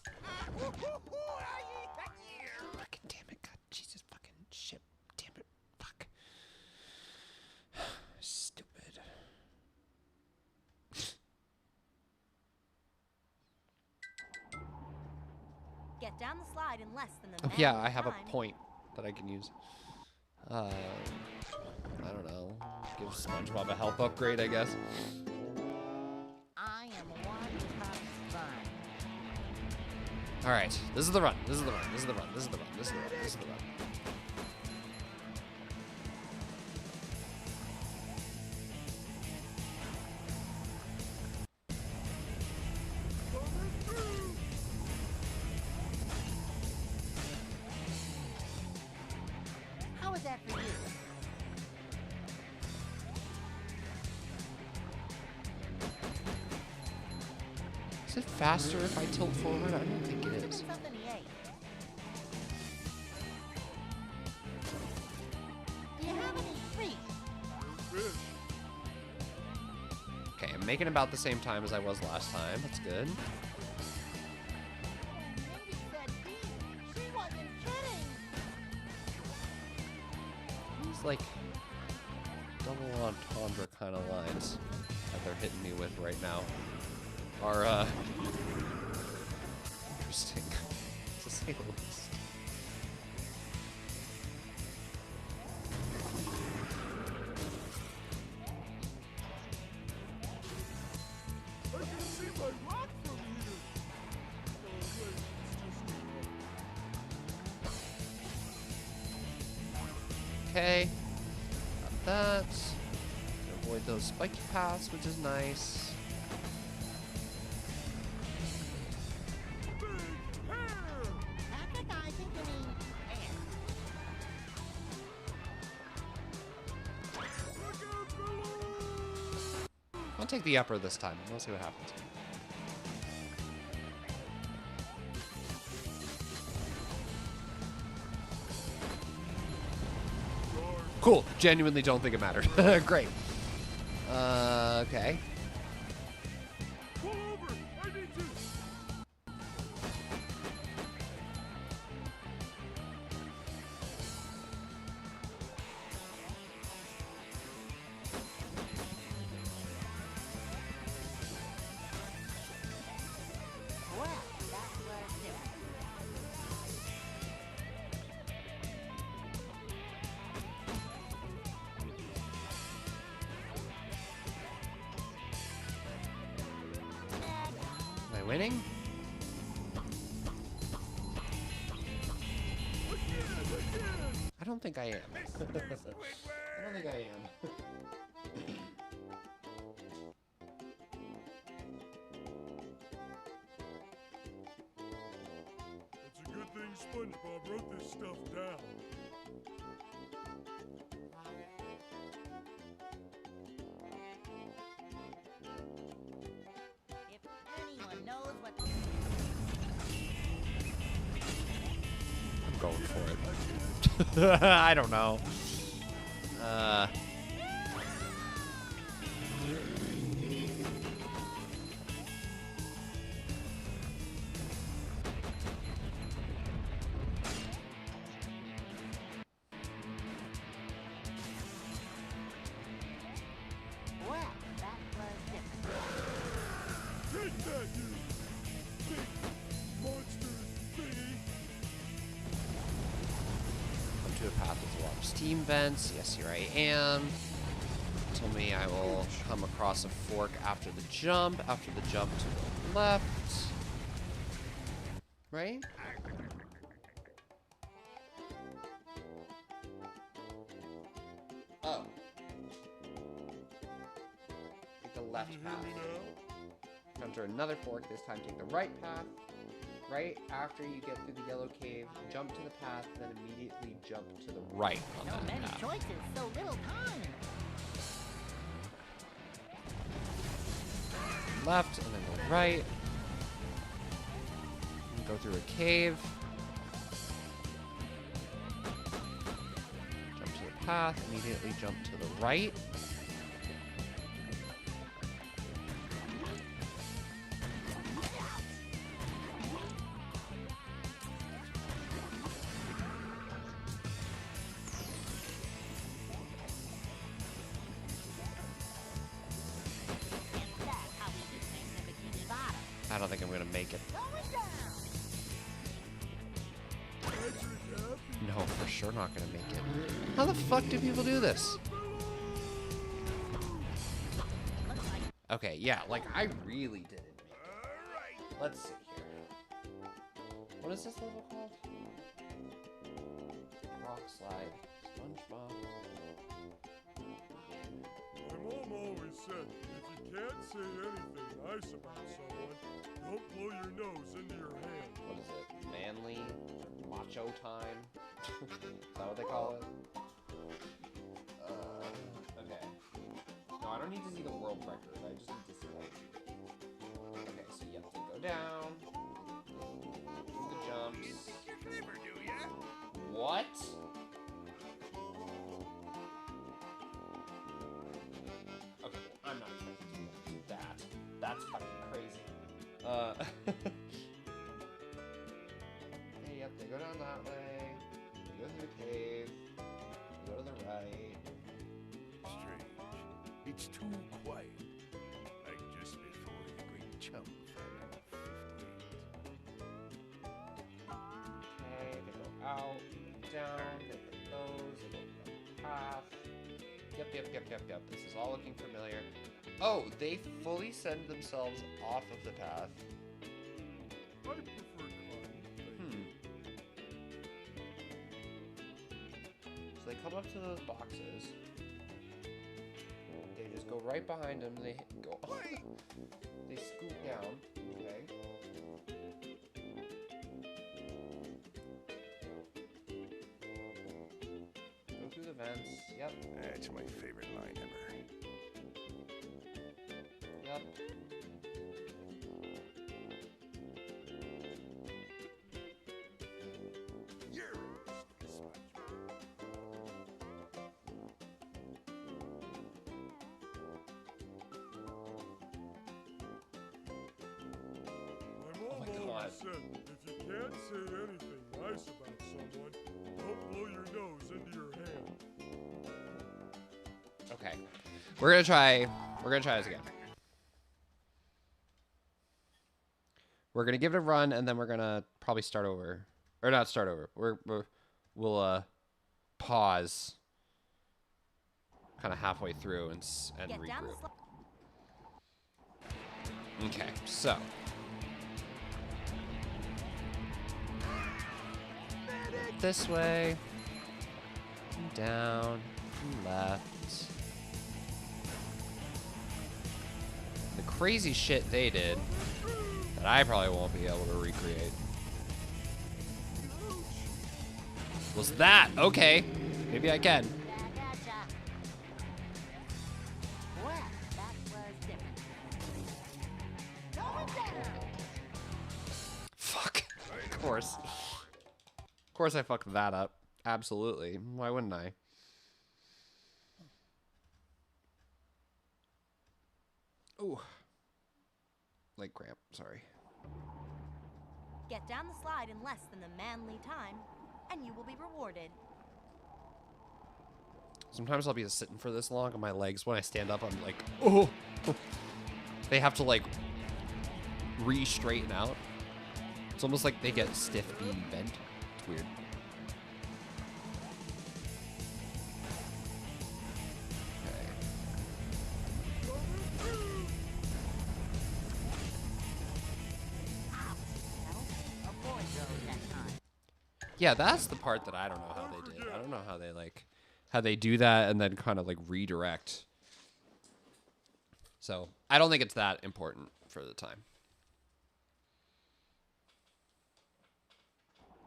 Fucking damn it, God. Jesus fucking shit. Damn it. Fuck. Stupid. Get down the slide in less than the Oh, manly yeah, I have a time. point that I can use. I don't know. Give SpongeBob a health upgrade, I guess. I am one tough son. Alright, this is the run. This is the run. This is the run. This is the run. This is the run. This is the run. How was that for you? Is it faster if I tilt forward? I don't think it is. Something he ate. Do you have any treats? Okay, I'm making about the same time as I was last time. That's good. Mindy said she wasn't kidding. These, like, double entendre kind of lines that they're hitting me with right now are, interesting, to say the least. I can see my rock from here. Oh, wait, it's just Okay, got that. Avoid those spiky paths, which is nice. big hair. Patrick, I think you mean air. Look out below. I'll take the upper this time. We'll see what happens. Cool. Genuinely don't think it mattered. Great. Okay. Pull over. I need to. Well, that was different. Am I winning? I don't think I am. I don't think I am. It's a good thing SpongeBob wrote this stuff down. If anyone knows what I'm going for it. I don't know. that, you big monster thingy? Come to a path with a lot of steam vents. Yes, here I am. Tell me I will come across a fork after the jump to the left. Right? Oh. Take the left Can you path. hear me now? Come to another fork, this time take the right path. Right after you get through the yellow cave, jump to the path, then immediately jump to the right on So that many path. choices, so little time. Left, and then go right. And go through a cave. Jump to the path, immediately jump to the right. That's how we do things in Bikini Bottom. I don't think I'm gonna make it. Going down. No, for sure not gonna make it. How the fuck do people do this? Looks like Okay, yeah, like I really didn't make it. Let's see here. What is this level called? Rock slide. SpongeBob. My mom always said, if you can't say anything nice about someone, don't blow your nose into your hand. What is it? Manly? Macho time? Is that what they call it? Okay. No, I don't need to see the world record. I just need to see how you do it. Okay, so you have to go down. Do the jumps. What? Okay, well, I'm not trying to do that. That's fucking crazy. Okay, yep, they go down that way. You go through the cave. You go to the right. Strange. It's too quiet. Like just before the great chump found out 58. Okay, they go out, down, they hit those, they go down the path. Yep. This is all looking familiar. Oh, they fully send themselves off of the path. I prefer climbing. So they come up to those boxes. They just go right behind them. They go. They scoot down. Okay. Go through the vents. Yep. That's my favorite line ever. Yep. You're SpongeBob. My mom God. always said, if you can't say anything nice about someone, don't blow your nose into your hand. Okay. We're gonna try this again. We're gonna give it a run, and then we're gonna probably start over, or not start over. We'll pause, kind of halfway through, and Get down the regroup. slide. Okay, so this way, and down, and left. The crazy shit they did that I probably won't be able to recreate. Was that? Okay, maybe I can. Gotcha. Well, that was different. Going down. Fuck. Of course. Of course I fucked that up. Absolutely. Why wouldn't I? Ooh. Leg cramp. Sorry. Get down the slide in less than the manly time, and you will be rewarded. Sometimes I'll be sitting for this long on my legs. When I stand up, I'm like, oh. They have to like re-straighten out. It's almost like they get stiff being bent. It's weird. Yeah, that's the part that I don't know how they did. I don't know how they how they do that and then kind of like redirect. So I don't think it's that important for the time.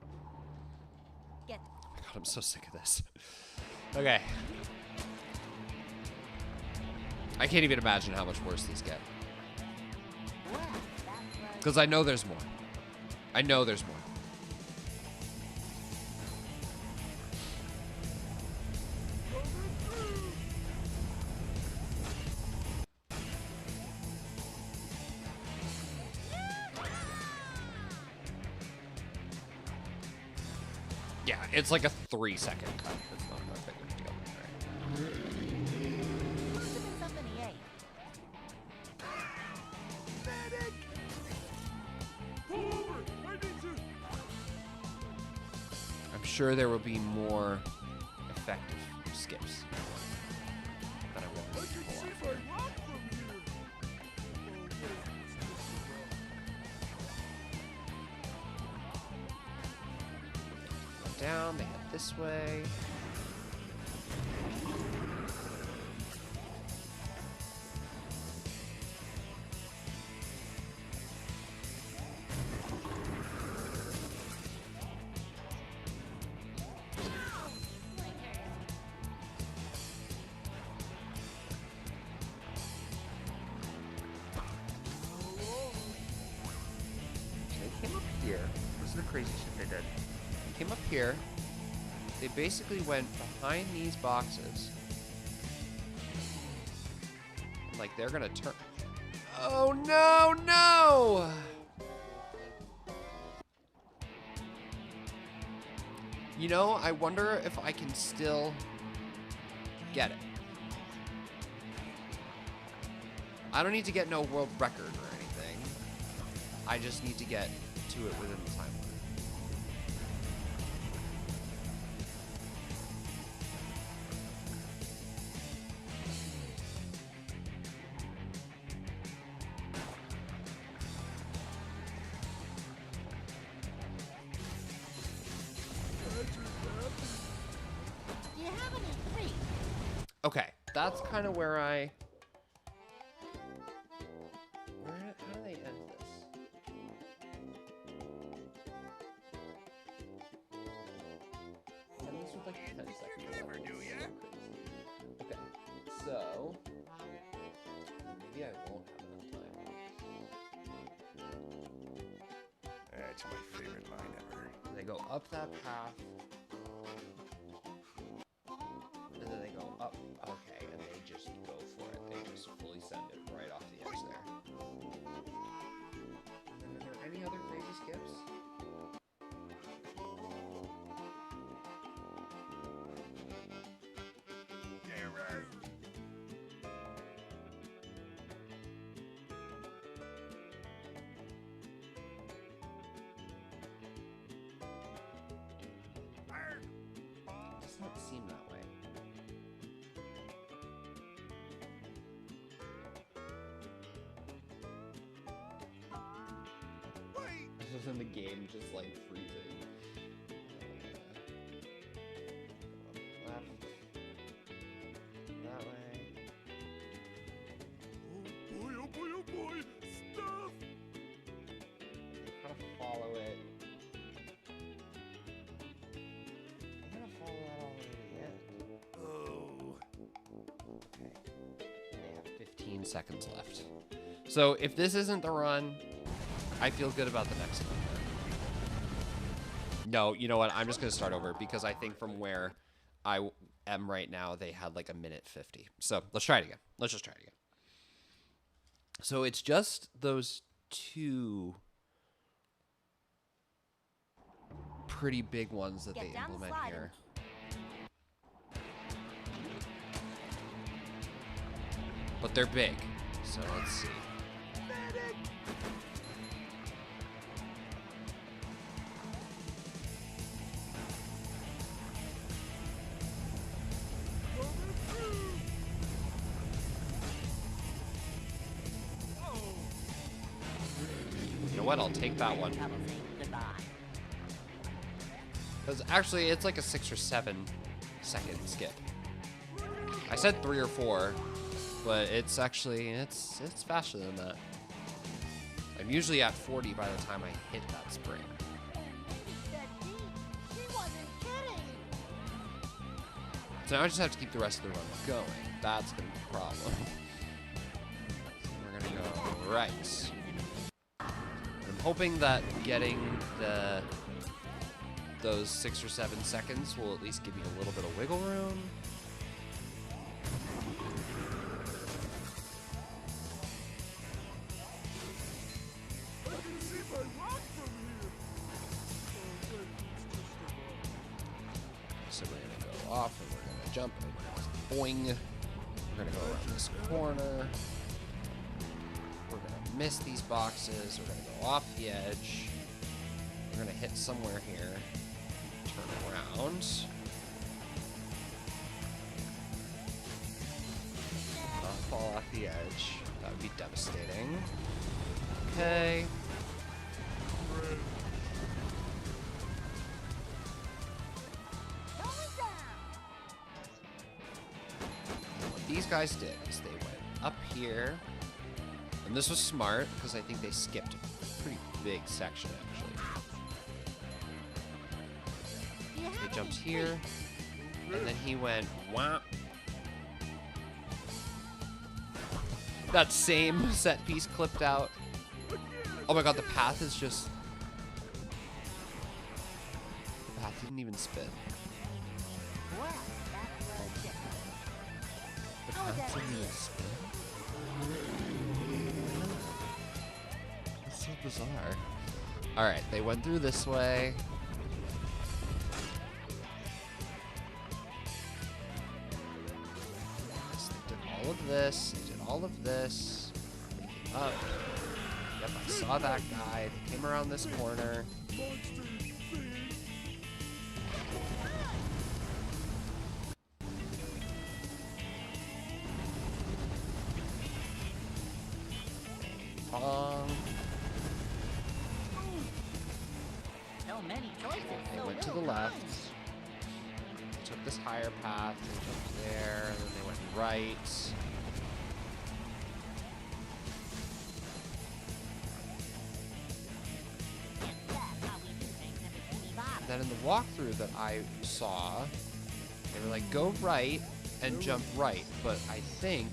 Oh my god, I'm so sick of this. Okay. I can't even imagine how much worse these get. Because I know there's more. I know there's more. Yeah, it's like a 3-second cut. It's not that big of a deal. I'm sure there will be more effective skips that I will pull off. Down, they head this way. They came up here. This is the crazy shit they did. Came up here. They basically went behind these boxes. Like they're gonna turn. Oh no, no! You know, I wonder if I can still get it. I don't need to get no world record or anything. I just need to get to it within the time limit. Okay, that's kind of where I... how do they end this? End this with like 10 seconds. Okay, so... maybe I won't have enough time. That's my favorite line ever. They go up that path. And then they go up. Okay, and they just go for it. They just fully send it right off the edge there. And then are there any other crazy skips? Yeah, right. It does not seem that way. Wait! Then the game just like freezing. Left. That way. Oh boy, oh boy, oh boy! Stuff! Kind of follow it. I'm gonna follow that all the way to the end. Oh. Okay. They have 15 seconds left. So if this isn't the run, I feel good about the next one. No, you know what? I'm just gonna start over because I think from where I am right now, they had like a minute 50. So let's try it again. Let's just try it again. So it's just those two pretty big ones that they implement here. But they're big, so let's see. what? I'll take that one. Trouble saying goodbye. Because actually, it's like a 6 or 7 second skip. I said 3 or 4, but it's actually, it's faster than that. I'm usually at 40 by the time I hit that spring. She wasn't kidding. So now I just have to keep the rest of the run going. That's gonna be the problem. So we're gonna go right. I'm hoping that getting those 6 or 7 seconds will at least give me a little bit of wiggle room. I can see my rock from here. Oh, wait, it's just a rock. So we're gonna go off and we're gonna jump and we're gonna boing. We're gonna go around this corner. We're gonna miss these boxes. We're gonna go off the edge. We're gonna hit somewhere here. Turn around. Not fall off the edge. That would be devastating. Okay. Red. What these guys did is they went up here, and this was smart because I think they skipped a pretty big section actually. He jumped here, and then he went whap. That same set piece clipped out. Oh my god, the path is just... The path didn't even spin. Well, that was different. The How was path that didn't even weird? spin. That's so bizarre. Alright, they went through this way. They did all of this. They did all of this. They came up. Yep, I saw that guy. They came around this corner. Monster thing. Bong. So many choices. They So went to the little left. time. They took this higher path. They jumped there. And then they went right. That's how we do things in Bikini Bottom. Then in the walkthrough that I saw, they were like, go right and jump right. But I think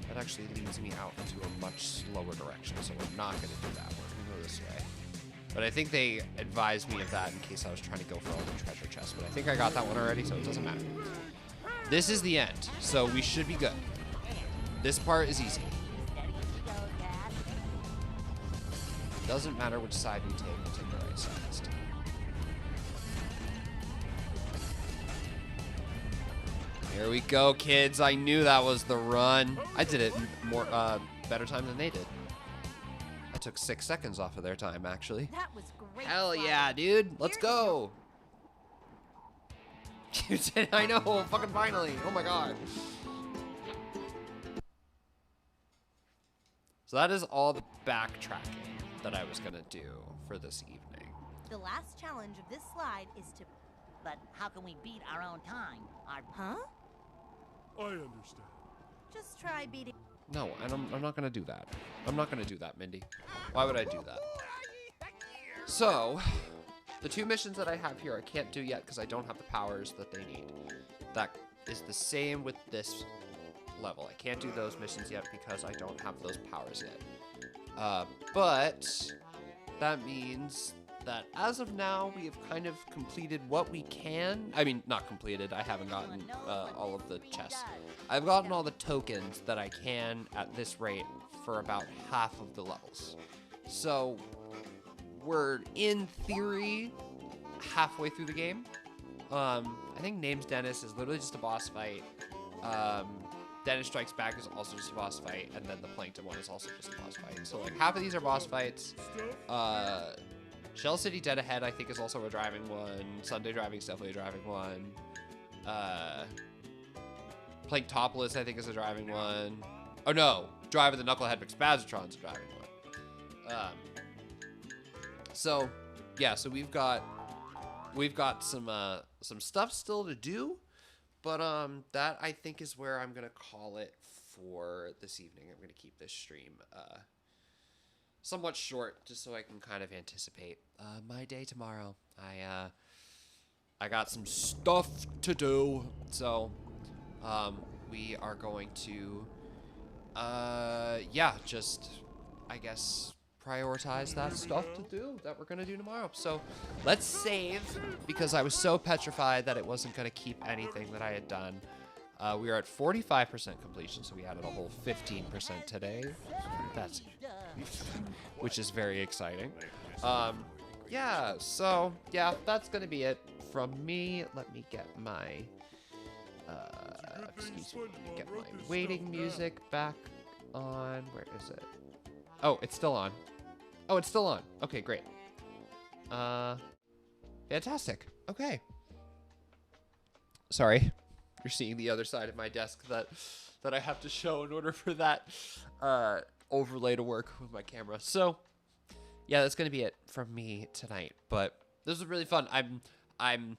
that actually leads me out into a much slower direction. So we're not going to do that. We're going to go this way. But I think they advised me of that in case I was trying to go for all the treasure chests. But I think I got that one already, so it doesn't matter. This is the end, so we should be good. This part is easy. Steady as she goes, Dad. Doesn't matter which side we take the right side this time. Here we go, kids. I knew that was the run. I did it more better time than they did. I took 6 seconds off of their time, actually. That was great. Hell fun. yeah, dude. Let's Here you go. You did. I know. Fucking finally. Oh my god. So that is all the backtracking that I was gonna do for this evening. The last challenge of this slide is to... But how can we beat our own time? Our Huh? I understand. Just try beating... No, I'm not gonna do that. I'm not gonna do that, Mindy. Why would I do that? So, the 2 missions that I have here I can't do yet because I don't have the powers that they need. That is the same with this level. I can't do those missions yet because I don't have those powers yet. But that means that as of now, we have kind of completed what we can. I mean, not completed. I haven't gotten all of the chests. I've gotten all the tokens that I can at this rate for about half of the levels. So we're, in theory, halfway through the game. I think Name's Dennis is literally just a boss fight. Dennis Strikes Back is also just a boss fight, and then the Plankton one is also just a boss fight. So like half of these are boss fights. Shell City Dead Ahead, I think, is also a driving one. Sunday Driving's definitely a driving one. Planktopolis, I think, is a driving one. Oh no, Drive of the Knucklehead McSpazatron's a driving one. So, yeah, so we've got some stuff still to do, but that I think is where I'm gonna call it for this evening. I'm gonna keep this stream somewhat short, just so I can kind of anticipate my day tomorrow. I got some stuff to do, so we are going to yeah, just I guess prioritize that stuff to do that we're gonna do tomorrow. So let's save, because I was so petrified that it wasn't gonna keep anything that I had done. We are at 45% completion, so we added a whole 15% today. That's which is very exciting. Yeah, so yeah, that's gonna be it from me. Let me get my excuse me, let me get my waiting music back on. Where is it? Oh, it's still on. Oh, it's still on. Okay, great. Fantastic. Okay. Sorry. You're seeing the other side of my desk that I have to show in order for that overlay to work with my camera. So, yeah, that's going to be it from me tonight. But this was really fun. I'm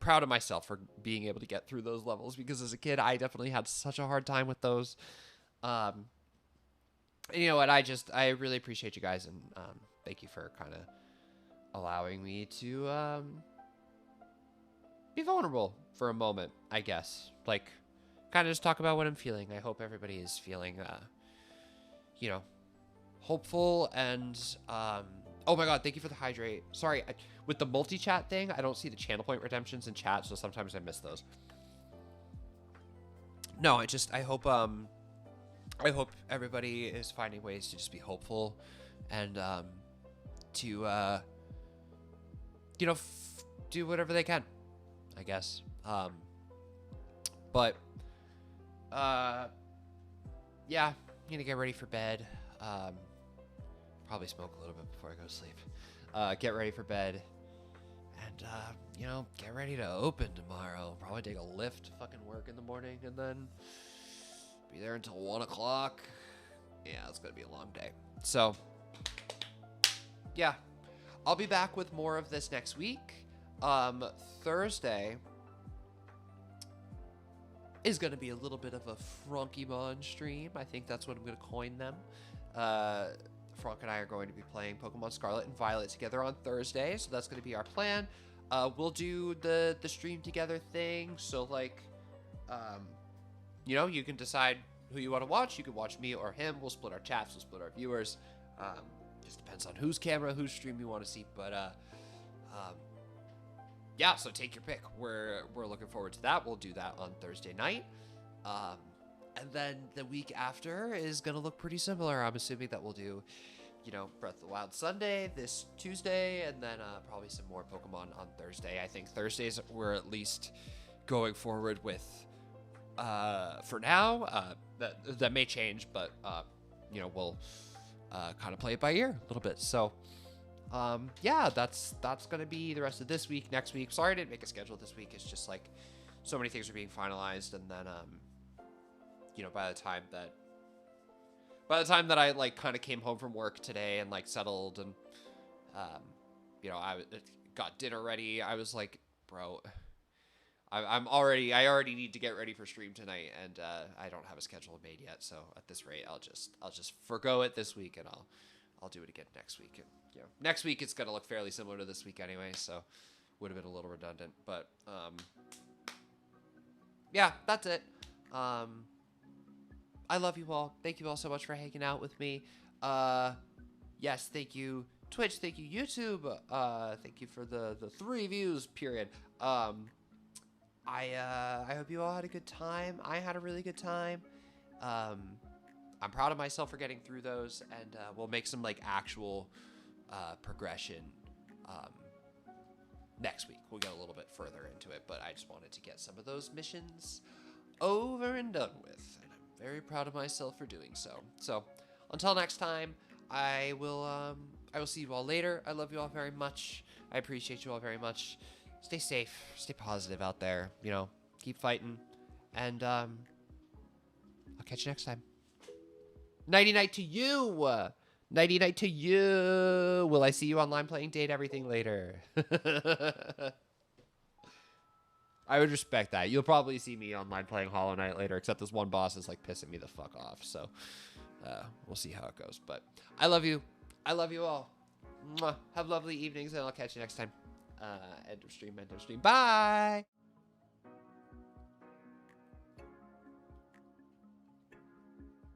proud of myself for being able to get through those levels, because as a kid, I definitely had such a hard time with those. You know what, I really appreciate you guys, and thank you for kind of allowing me to be vulnerable for a moment, I guess. Like, kind of just talk about what I'm feeling. I hope everybody is feeling, you know, hopeful, and oh my god, thank you for the hydrate. Sorry, with the multi-chat thing, I don't see the channel point redemptions in chat, so sometimes I miss those. No, I hope everybody is finding ways to just be hopeful, and to you know, do whatever they can, I guess. But yeah, I'm gonna get ready for bed. Probably smoke a little bit before I go to sleep. Get ready for bed, and you know, get ready to open tomorrow. Probably take a lift to fucking work in the morning, and then be there until 1 o'clock. Yeah, it's gonna be a long day. So, yeah, I'll be back with more of this next week. Thursday is gonna be a little bit of a Frunkymon stream. I think that's what I'm gonna coin them. Frank and I are going to be playing Pokemon Scarlet and Violet together on Thursday, so that's gonna be our plan. We'll do the stream together thing. So like, you know, you can decide who you want to watch. You can watch me or him. We'll split our chats. We'll split our viewers. Just depends on whose camera, whose stream you want to see. But yeah, so take your pick. We're looking forward to that. We'll do that on Thursday night. And then the week after is gonna look pretty similar. I'm assuming that we'll do, you know, Breath of the Wild Sunday this Tuesday, and then probably some more Pokemon on Thursday. I think Thursdays we're at least going forward with. For now, that may change, but you know, we'll kind of play it by ear a little bit. So yeah, that's gonna be the rest of this week. Next week, sorry I didn't make a schedule this week. It's just like so many things are being finalized, and then you know, by the time that I like kind of came home from work today and like settled, and you know, I got dinner ready, I was like, bro, I already need to get ready for stream tonight, and I don't have a schedule made yet. So at this rate, I'll just forgo it this week, and I'll do it again next week. And you know, next week it's gonna look fairly similar to this week anyway, so would have been a little redundant. But yeah, that's it. I love you all. Thank you all so much for hanging out with me. Yes, thank you Twitch. Thank you YouTube. Thank you for the 3 views. Period. I hope you all had a good time. I had a really good time. I'm proud of myself for getting through those, and we'll make some like actual progression next week. We'll get a little bit further into it, but I just wanted to get some of those missions over and done with, and I'm very proud of myself for doing so. So until next time, I will see you all later. I love you all very much. I appreciate you all very much. Stay safe, stay positive out there, you know, keep fighting, and I'll catch you next time. Nighty night to you. Nighty night to you. Will I see you online playing Date Everything later? I would respect that. You'll probably see me online playing Hollow Knight later, except this one boss is like pissing me the fuck off. So we'll see how it goes. But I love you. I love you all. Mwah. Have lovely evenings, and I'll catch you next time. End of stream, end of stream. Bye.